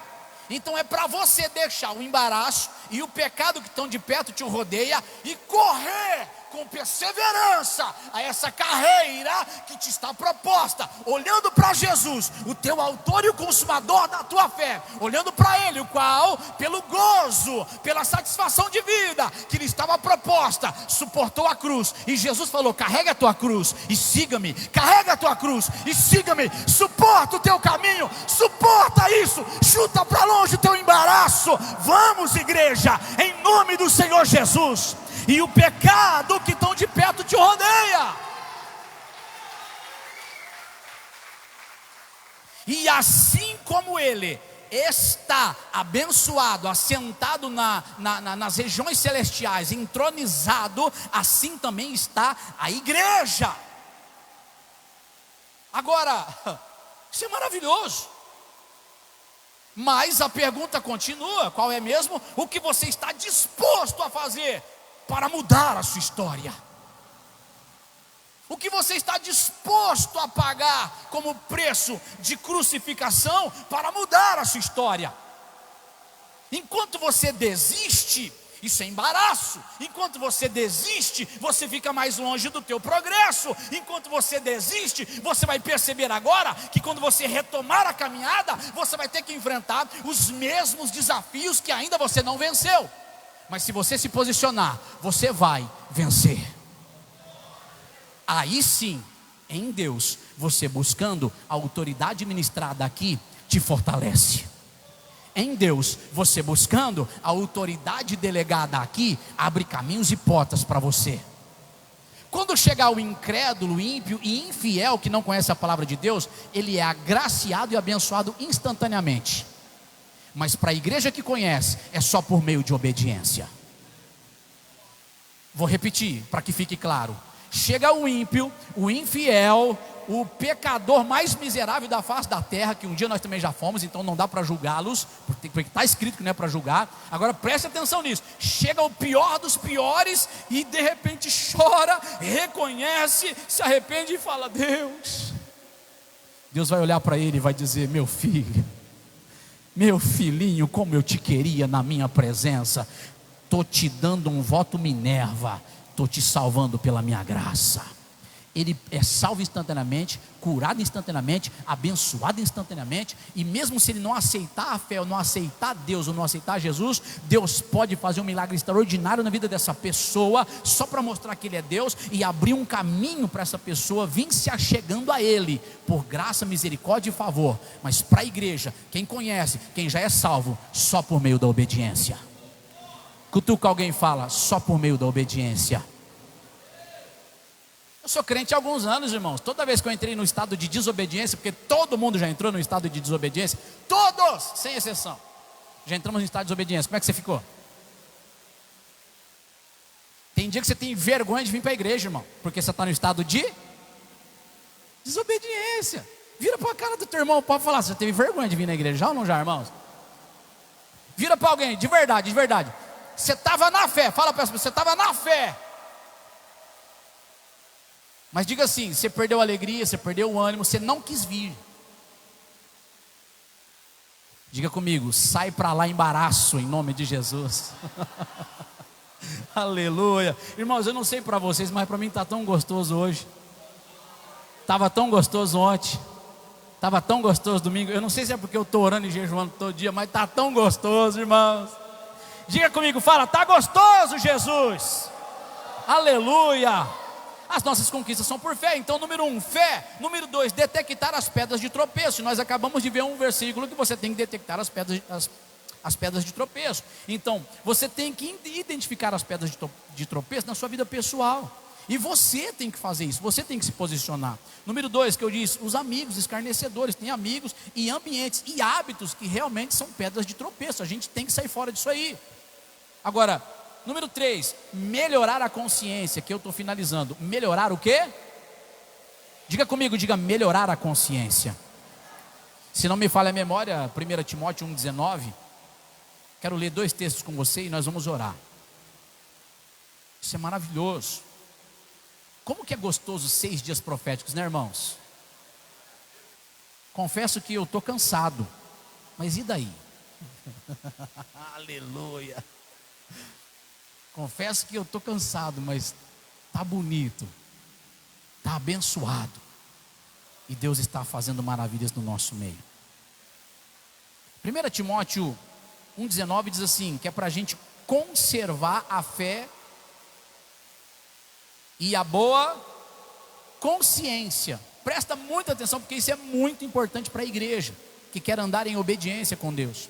S1: Então é para você deixar o embaraço e o pecado que estão de perto te rodeia e correr com perseverança a essa carreira que te está proposta, olhando para Jesus, o teu autor e o consumador da tua fé, olhando para Ele, o qual, pelo gozo, pela satisfação de vida que lhe estava proposta, suportou a cruz. E Jesus falou: carrega a tua cruz e siga-me, carrega a tua cruz e siga-me, suporta o teu caminho, suporta isso, chuta para longe o teu embaraço. Vamos, igreja, em nome do Senhor Jesus. E o pecado que estão de perto te rodeia. E assim como ele está abençoado, assentado nas regiões celestiais, entronizado, assim também está a igreja. Agora, isso é maravilhoso. Mas a pergunta continua, qual é mesmo? O que você está disposto a fazer para mudar a sua história? O que você está disposto a pagar como preço de crucificação para mudar a sua história? Enquanto você desiste, isso é embaraço. Enquanto você desiste, você fica mais longe do teu progresso. Enquanto você desiste, você vai perceber agora que quando você retomar a caminhada, você vai ter que enfrentar os mesmos desafios que ainda você não venceu. Mas se você se posicionar, você vai vencer. Aí sim, em Deus, você buscando a autoridade ministrada aqui, te fortalece. Em Deus, você buscando a autoridade delegada aqui, abre caminhos e portas para você. Quando chegar o incrédulo, ímpio e infiel que não conhece a palavra de Deus, ele é agraciado e abençoado instantaneamente. Mas para a igreja que conhece, é só por meio de obediência. Vou repetir para que fique claro. Chega o ímpio, o infiel, o pecador mais miserável da face da terra, que um dia nós também já fomos, então não dá para julgá-los, porque está escrito que não é para julgar. Agora preste atenção nisso. Chega o pior dos piores e de repente chora, reconhece, se arrepende e fala: Deus vai olhar para ele e vai dizer: meu filho, meu filhinho, como eu te queria na minha presença. Estou te dando um voto Minerva, estou te salvando pela minha graça. Ele é salvo instantaneamente, curado instantaneamente, abençoado instantaneamente. E mesmo se ele não aceitar a fé, ou não aceitar Deus, ou não aceitar Jesus, Deus pode fazer um milagre extraordinário na vida dessa pessoa, só para mostrar que Ele é Deus, e abrir um caminho para essa pessoa vir se achegando a Ele, por graça, misericórdia e favor. Mas para a igreja, quem conhece, quem já é salvo, só por meio da obediência. Cutuca alguém e fala: só por meio da obediência. Eu sou crente há alguns anos, irmãos. Toda vez que eu entrei no estado de desobediência, porque todo mundo já entrou no estado de desobediência, todos, sem exceção, já entramos no estado de desobediência. Como é que você ficou? Tem dia que você tem vergonha de vir para a igreja, irmão, porque você está no estado de desobediência. Vira para a cara do teu irmão, pode falar: você teve vergonha de vir na igreja, já ou não já, irmãos? Vira para alguém, de verdade, de verdade. Você estava na fé, fala para essa pessoa: você estava na fé. Mas diga assim: você perdeu a alegria, você perdeu o ânimo, você não quis vir. Diga comigo: sai para lá embaraço, em nome de Jesus. Aleluia. Irmãos, eu não sei para vocês, mas para mim está tão gostoso hoje. Estava tão gostoso ontem. Estava tão gostoso domingo. Eu não sei se é porque eu estou orando e jejuando todo dia, mas está tão gostoso, irmãos. Diga comigo, fala: está gostoso, Jesus. Aleluia. As nossas conquistas são por fé. Então, número 1, fé. Número 2, detectar as pedras de tropeço. Nós acabamos de ver um versículo que você tem que detectar as pedras de tropeço. Então, você tem que identificar as pedras de tropeço na sua vida pessoal. E você tem que fazer isso, você tem que se posicionar. Número 2, que eu disse, os amigos escarnecedores. Tem amigos e ambientes e hábitos que realmente são pedras de tropeço. A gente tem que sair fora disso aí. Agora, número 3, melhorar a consciência, que eu estou finalizando. Melhorar o quê? Diga comigo, diga: melhorar a consciência. Se não me falha a memória, 1 Timóteo 1,19. Quero ler 2 textos com você e nós vamos orar. Isso é maravilhoso. Como que é gostoso 6 dias proféticos, né, irmãos? Confesso que eu estou cansado, mas e daí? Aleluia. Confesso que eu estou cansado, mas está bonito, está abençoado, e Deus está fazendo maravilhas no nosso meio. 1 Timóteo 1,19 diz assim, que é para a gente conservar a fé e a boa consciência. Presta muita atenção, porque isso é muito importante para a igreja que quer andar em obediência com Deus.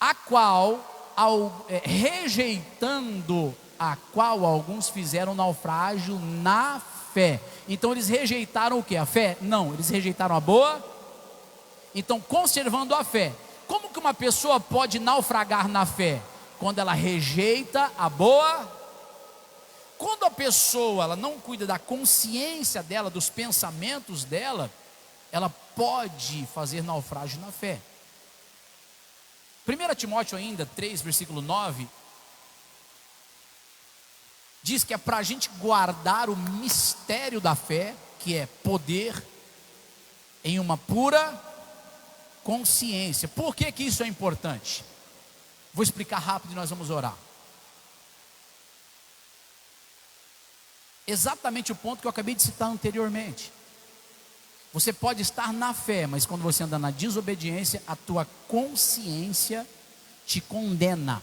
S1: A qual, rejeitando a qual alguns fizeram naufrágio na fé. Então eles rejeitaram o que? A fé? Não, eles rejeitaram a boa. Então, conservando a fé. Como que uma pessoa pode naufragar na fé? Quando ela rejeita a boa. Quando a pessoa ela não cuida da consciência dela, dos pensamentos dela, ela pode fazer naufrágio na fé. 1 Timóteo ainda 3, versículo 9, diz que é para a gente guardar o mistério da fé, que é poder, em uma pura consciência. Por que que isso é importante? Vou explicar rápido e nós vamos orar. Exatamente o ponto que eu acabei de citar anteriormente. Você pode estar na fé, mas quando você anda na desobediência, a tua consciência te condena.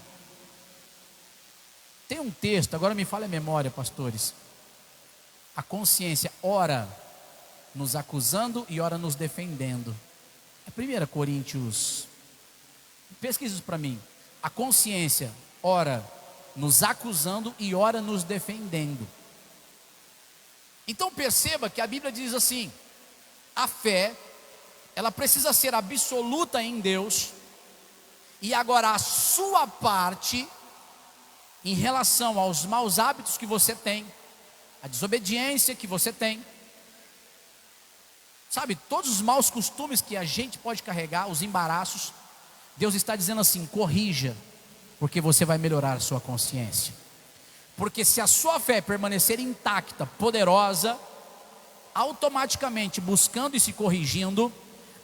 S1: Tem um texto, agora me fala a memória, pastores. A consciência ora nos acusando e ora nos defendendo. É 1 Coríntios. Pesquisa isso para mim. A consciência ora nos acusando e ora nos defendendo. Então perceba que a Bíblia diz assim: a fé, ela precisa ser absoluta em Deus, e agora a sua parte, em relação aos maus hábitos que você tem, a desobediência que você tem, sabe, todos os maus costumes que a gente pode carregar, os embaraços, Deus está dizendo assim: corrija, porque você vai melhorar a sua consciência. Porque se a sua fé permanecer intacta, poderosa, automaticamente buscando e se corrigindo,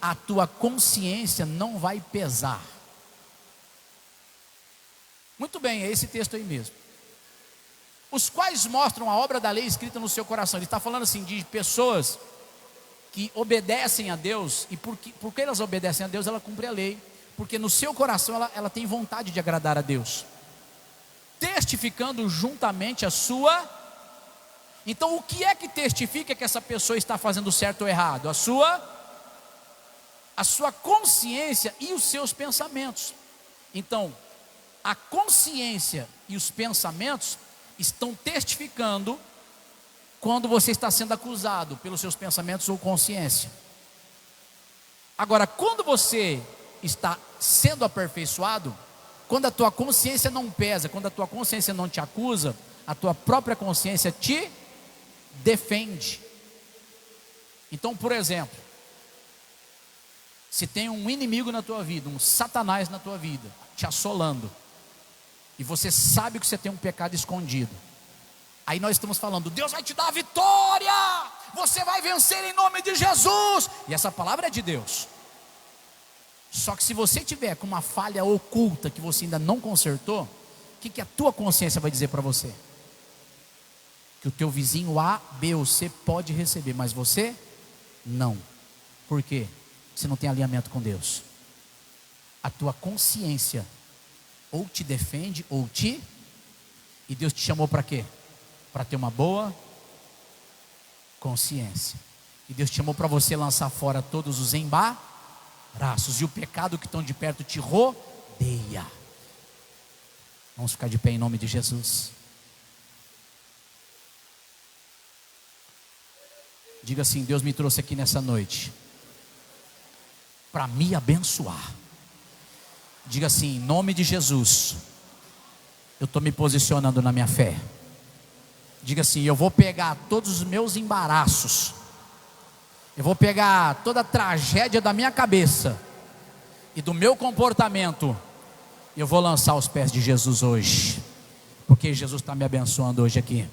S1: a tua consciência não vai pesar. Muito bem, é esse texto aí mesmo. os quais mostram a obra da lei escrita no seu coração. Ele está falando assim de pessoas que obedecem a Deus, e porque elas obedecem a Deus, ela cumpre a lei, porque no seu coração ela tem vontade de agradar a Deus, testificando juntamente a sua. Então o que é que testifica que essa pessoa está fazendo certo ou errado? A sua consciência e os seus pensamentos. Então a consciência e os pensamentos estão testificando quando você está sendo acusado pelos seus pensamentos ou consciência. Agora, quando você está sendo aperfeiçoado, quando a tua consciência não pesa, quando a tua consciência não te acusa, a tua própria consciência te defende. Então, por exemplo, se tem um inimigo na tua vida, um Satanás na tua vida, te assolando, e você sabe que você tem um pecado escondido, aí nós estamos falando, Deus vai te dar a vitória, você vai vencer em nome de Jesus, e essa palavra é de Deus. Só que se você tiver com uma falha oculta que você ainda não consertou, o que a tua consciência vai dizer para você? Que o teu vizinho A, B ou C pode receber, mas você não. Por quê? Você não tem alinhamento com Deus. A tua consciência ou te defende ou te... E Deus te chamou para quê? Para ter uma boa consciência. E Deus te chamou para você lançar fora todos os embaraços e o pecado que estão de perto te rodeia. Vamos ficar de pé em nome de Jesus. Diga assim: Deus me trouxe aqui nessa noite para me abençoar. Diga assim: em nome de Jesus, eu estou me posicionando na minha fé. Diga assim: eu vou pegar todos os meus embaraços, eu vou pegar toda a tragédia da minha cabeça e do meu comportamento, e eu vou lançar aos pés de Jesus hoje, porque Jesus está me abençoando hoje aqui.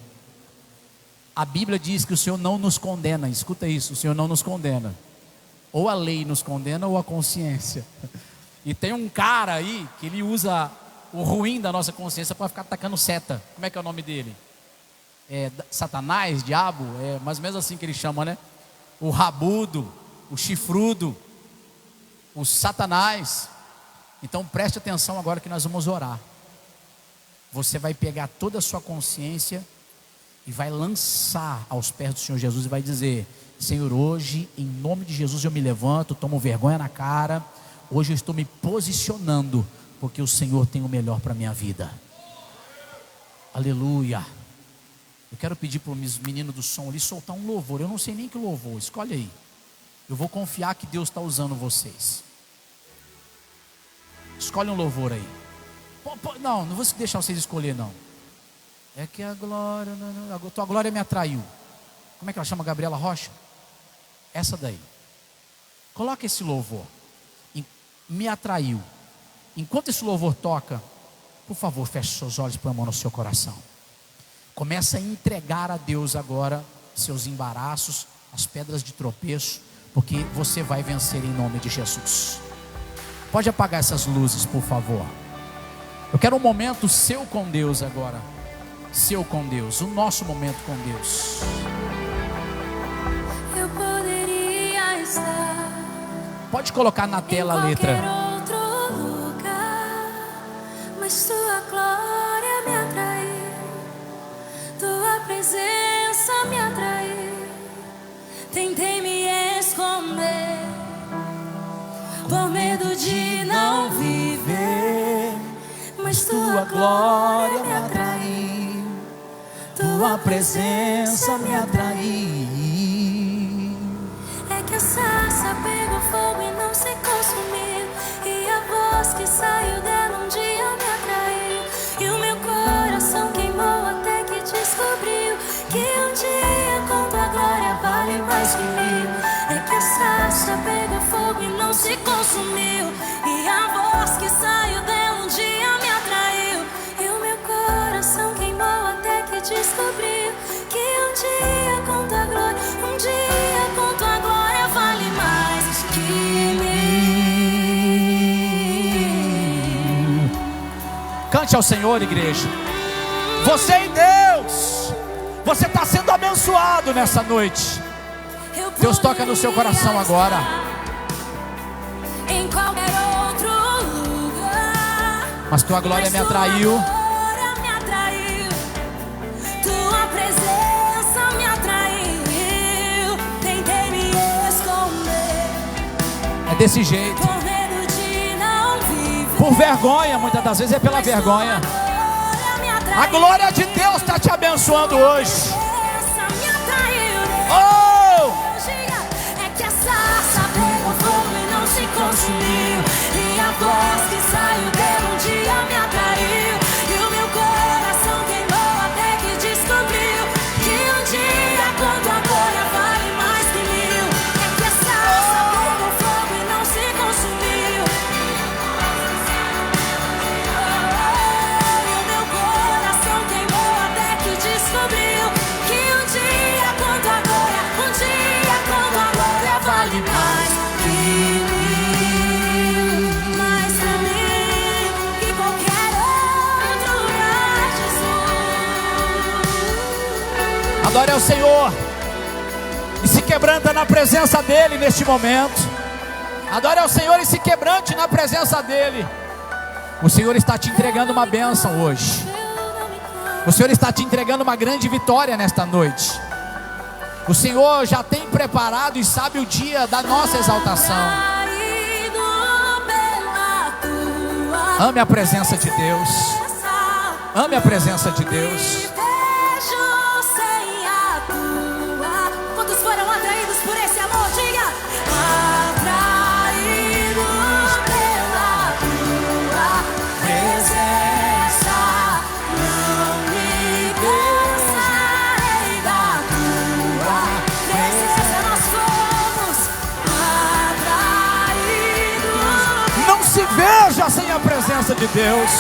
S1: A Bíblia diz que o Senhor não nos condena. Escuta isso, o Senhor não nos condena. Ou a lei nos condena ou a consciência. E tem um cara aí que ele usa o ruim da nossa consciência para ficar atacando seta. Como é que é o nome dele? Satanás, diabo, é mais ou menos assim que ele chama, né? O rabudo, o chifrudo, o Satanás. Então preste atenção agora que nós vamos orar. Você vai pegar toda a sua consciência e vai lançar aos pés do Senhor Jesus e vai dizer: Senhor, hoje em nome de Jesus eu me levanto, tomo vergonha na cara. Hoje eu estou me posicionando, porque o Senhor tem o melhor para a minha vida. Aleluia. Eu quero pedir para os meninos do som ali soltar um louvor. Eu não sei nem que louvor, escolhe aí. Eu vou confiar que Deus está usando vocês. Escolhe um louvor aí. Não vou deixar vocês escolher não. É que a glória, a tua glória me atraiu. Como é que ela chama? Gabriela Rocha? Essa daí. Coloca esse louvor. Me atraiu. Enquanto esse louvor toca, por favor, feche seus olhos e põe a mão no seu coração. Começa a entregar a Deus agora seus embaraços, as pedras de tropeço, porque você vai vencer em nome de Jesus. Pode apagar essas luzes, por favor. Eu quero um momento seu com Deus agora. Seu com Deus, o nosso momento com Deus.
S2: Eu poderia estar.
S1: Pode colocar na tela a letra.
S2: Em qualquer outro lugar, mas tua glória me atraiu, tua presença me atraiu. Tentei me esconder por medo de não viver, mas tua glória me atraiu. Tua presença me atraiu. É que a sarça pegou fogo e não se consumiu, e a voz que saiu dela um dia me atraiu. E o meu coração queimou até que descobriu que um dia com tua glória vale mais que mil. É que a sarça pegou fogo e não se consumiu, e a voz que saiu dela um dia me atraiu. E o meu coração queimou até que descobriu que um dia com tua glória, um dia com tua glória vale mais que mil.
S1: Cante ao Senhor, igreja. Você e Deus. Você está sendo abençoado nessa noite. Deus toca no seu coração agora.
S2: Em qualquer outro lugar,
S1: mas tua glória me atraiu.
S2: Tua presença me atraiu. Tentei me esconder.
S1: É desse jeito.
S2: Com medo de não viver.
S1: Por vergonha, muitas das vezes é pela vergonha. A glória de Deus está te abençoando hoje. Oh!
S2: É que a sarça pegou fogo e não se consumiu. E a voz que saiu dela um dia me atraiu. E o meu coração queimou até que descobriu que um dia quanto a glória vale mais que mil. É que a sarça pegou fogo e não se consumiu. E o meu coração queimou até que descobriu que um dia quanto a glória, um dia quanto a glória vale mais que mil. Mais pra mim que qualquer outro lugar, Jesus.
S1: Adore ao Senhor e se quebranta na presença dEle neste momento. Adore ao Senhor e se quebrante na presença dEle. O Senhor está te entregando uma bênção hoje. O Senhor está te entregando uma grande vitória nesta noite. O Senhor já tem preparado e sabe o dia da nossa exaltação. Ame a presença de Deus. Ame a presença de Deus.
S2: Quantos foram atraídos por esse amor? Diga: atraído pela tua presença, não me cansarei da tua presença. Nós fomos atraídos.
S1: Não se veja sem a presença de Deus.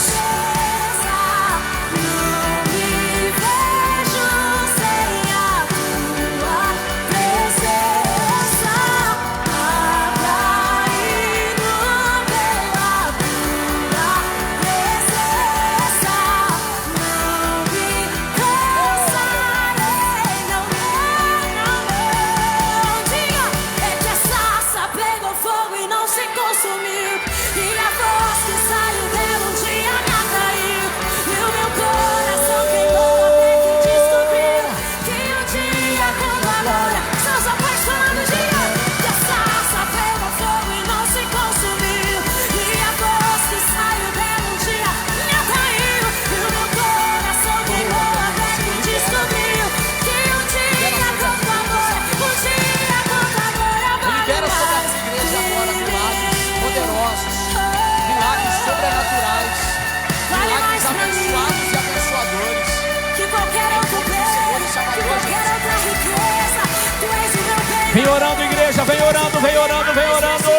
S1: Vem orando, igreja, vem orando, vem orando, vem orando.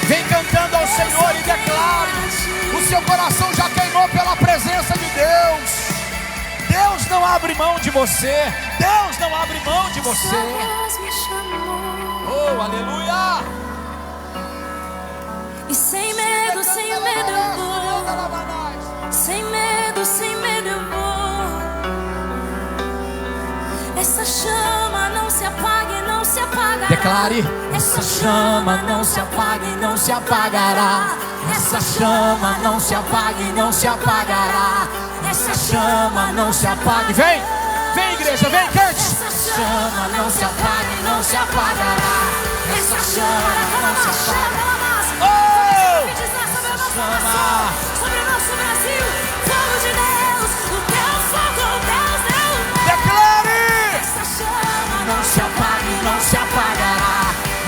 S1: Vem cantando ao Senhor e declare: o seu coração já queimou pela presença de Deus. Deus não abre mão de você. Deus não abre mão de você. Oh, aleluia.
S2: E sem medo, sem medo eu vou. Sem medo, sem medo eu vou. Essa chama não se apaga e não se apagará.
S1: Declare: essa chama não se apaga e não se apagará. Essa chama não se apaga e não se apagará. Essa chama não se apaga. Vem, vem igreja, vem, cante.
S2: Essa chama não se apaga e não se apagará. Essa chama não se apaga.
S1: Oh!
S2: Chama sobre o nosso Brasil, fogo de Deus, o teu fogo, Deus, Deus.
S1: Declare:
S2: Essa chama
S1: não se apaga e não se apagará.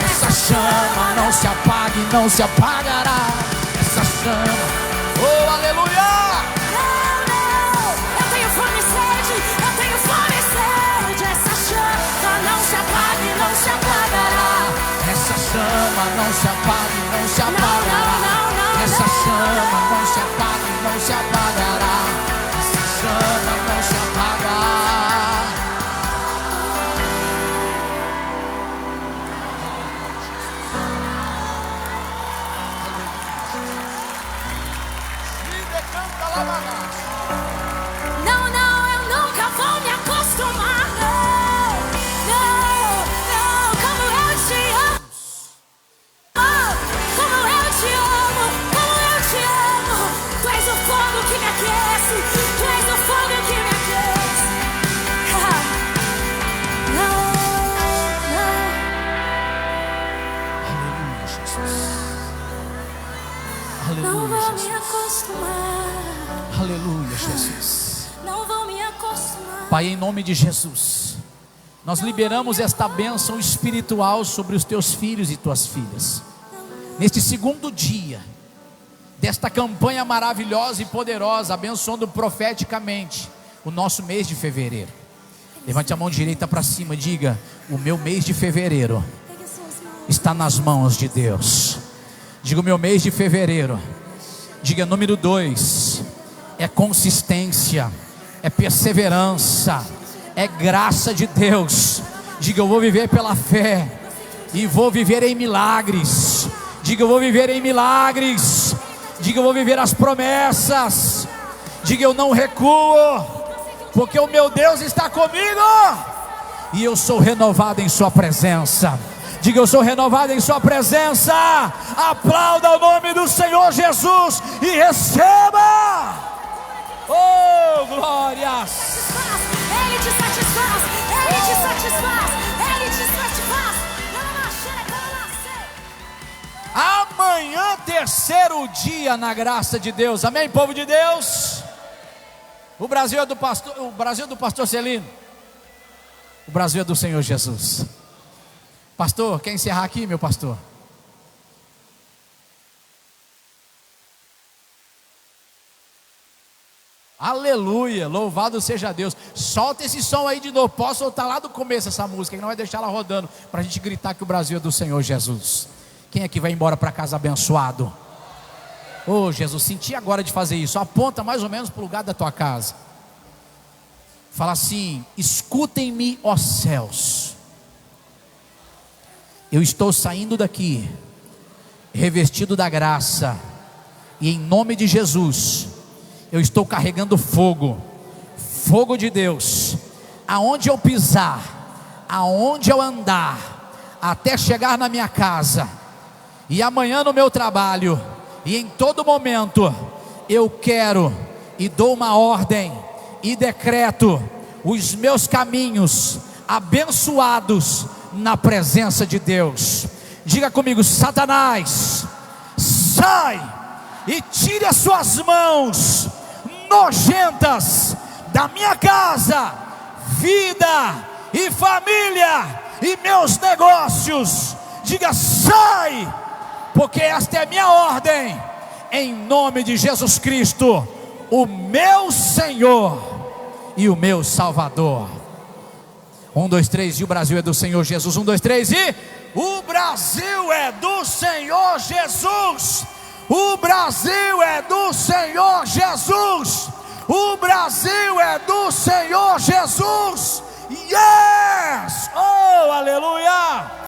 S1: Essa chama não se apaga e não se apagará. Essa chama, oh, aleluia.
S2: Eu tenho fome e sede, eu tenho fome e sede. Essa chama não se apaga e não se apagará.
S1: Essa chama não se apaga e não se apagará. Essa chama não se apaga e não se apagará. Essa chama não se apaga. Canta lá,
S2: Não
S1: Aleluia,
S2: vou me
S1: Jesus.
S2: acostumar.
S1: Aleluia, Jesus.
S2: Não vou me acostumar.
S1: Pai, em nome de Jesus, nós liberamos esta bênção espiritual sobre os teus filhos e tuas filhas. Neste segundo dia desta campanha maravilhosa e poderosa, abençoando profeticamente o nosso mês de fevereiro. Levante a mão direita para cima e diga: o meu mês de fevereiro
S2: Pegue as suas mãos.
S1: está nas mãos de Deus. Diga: o meu mês de fevereiro. Diga: número 2 é consistência, é perseverança, é graça de Deus. Diga: eu vou viver pela fé e vou viver em milagres. Diga: eu vou viver em milagres. Diga: eu vou viver as promessas. Diga: eu não recuo, porque o meu Deus está comigo e eu sou renovado em sua presença. Diga: eu sou renovado em sua presença. Aplauda o nome do Senhor Jesus e receba. Oh, glórias.
S2: Ele te satisfaz. Ele te satisfaz. Ele te satisfaz.
S1: Amanhã, terceiro dia na graça de Deus. Amém, povo de Deus. O Brasil é do pastor Celino. O Brasil é do Senhor Jesus. Pastor, quer encerrar aqui, meu pastor? Aleluia, louvado seja Deus. Solta esse som aí de novo. Posso soltar lá do começo essa música, que não vai deixar ela rodando, para a gente gritar que o Brasil é do Senhor Jesus. Quem aqui vai embora para casa abençoado? Oh, Jesus, senti agora de fazer isso. Aponta mais ou menos para o lugar da tua casa. Fala assim: escutem-me, ó céus. Eu estou saindo daqui revestido da graça, e em nome de Jesus eu estou carregando fogo, fogo de Deus. Aonde eu pisar, aonde eu andar, até chegar na minha casa, e amanhã no meu trabalho, e em todo momento, eu quero e dou uma ordem e decreto os meus caminhos abençoados na presença de Deus. Diga comigo: Satanás, sai e tire as suas mãos nojentas da minha casa, vida e família e meus negócios. Diga: sai, porque esta é a minha ordem, em nome de Jesus Cristo, o meu Senhor e o meu Salvador. 1, 2, 3, e o Brasil é do Senhor Jesus. 1, 2, 3, e o Brasil é do Senhor Jesus. O Brasil é do Senhor Jesus. O Brasil é do Senhor Jesus. Yes! Oh, aleluia!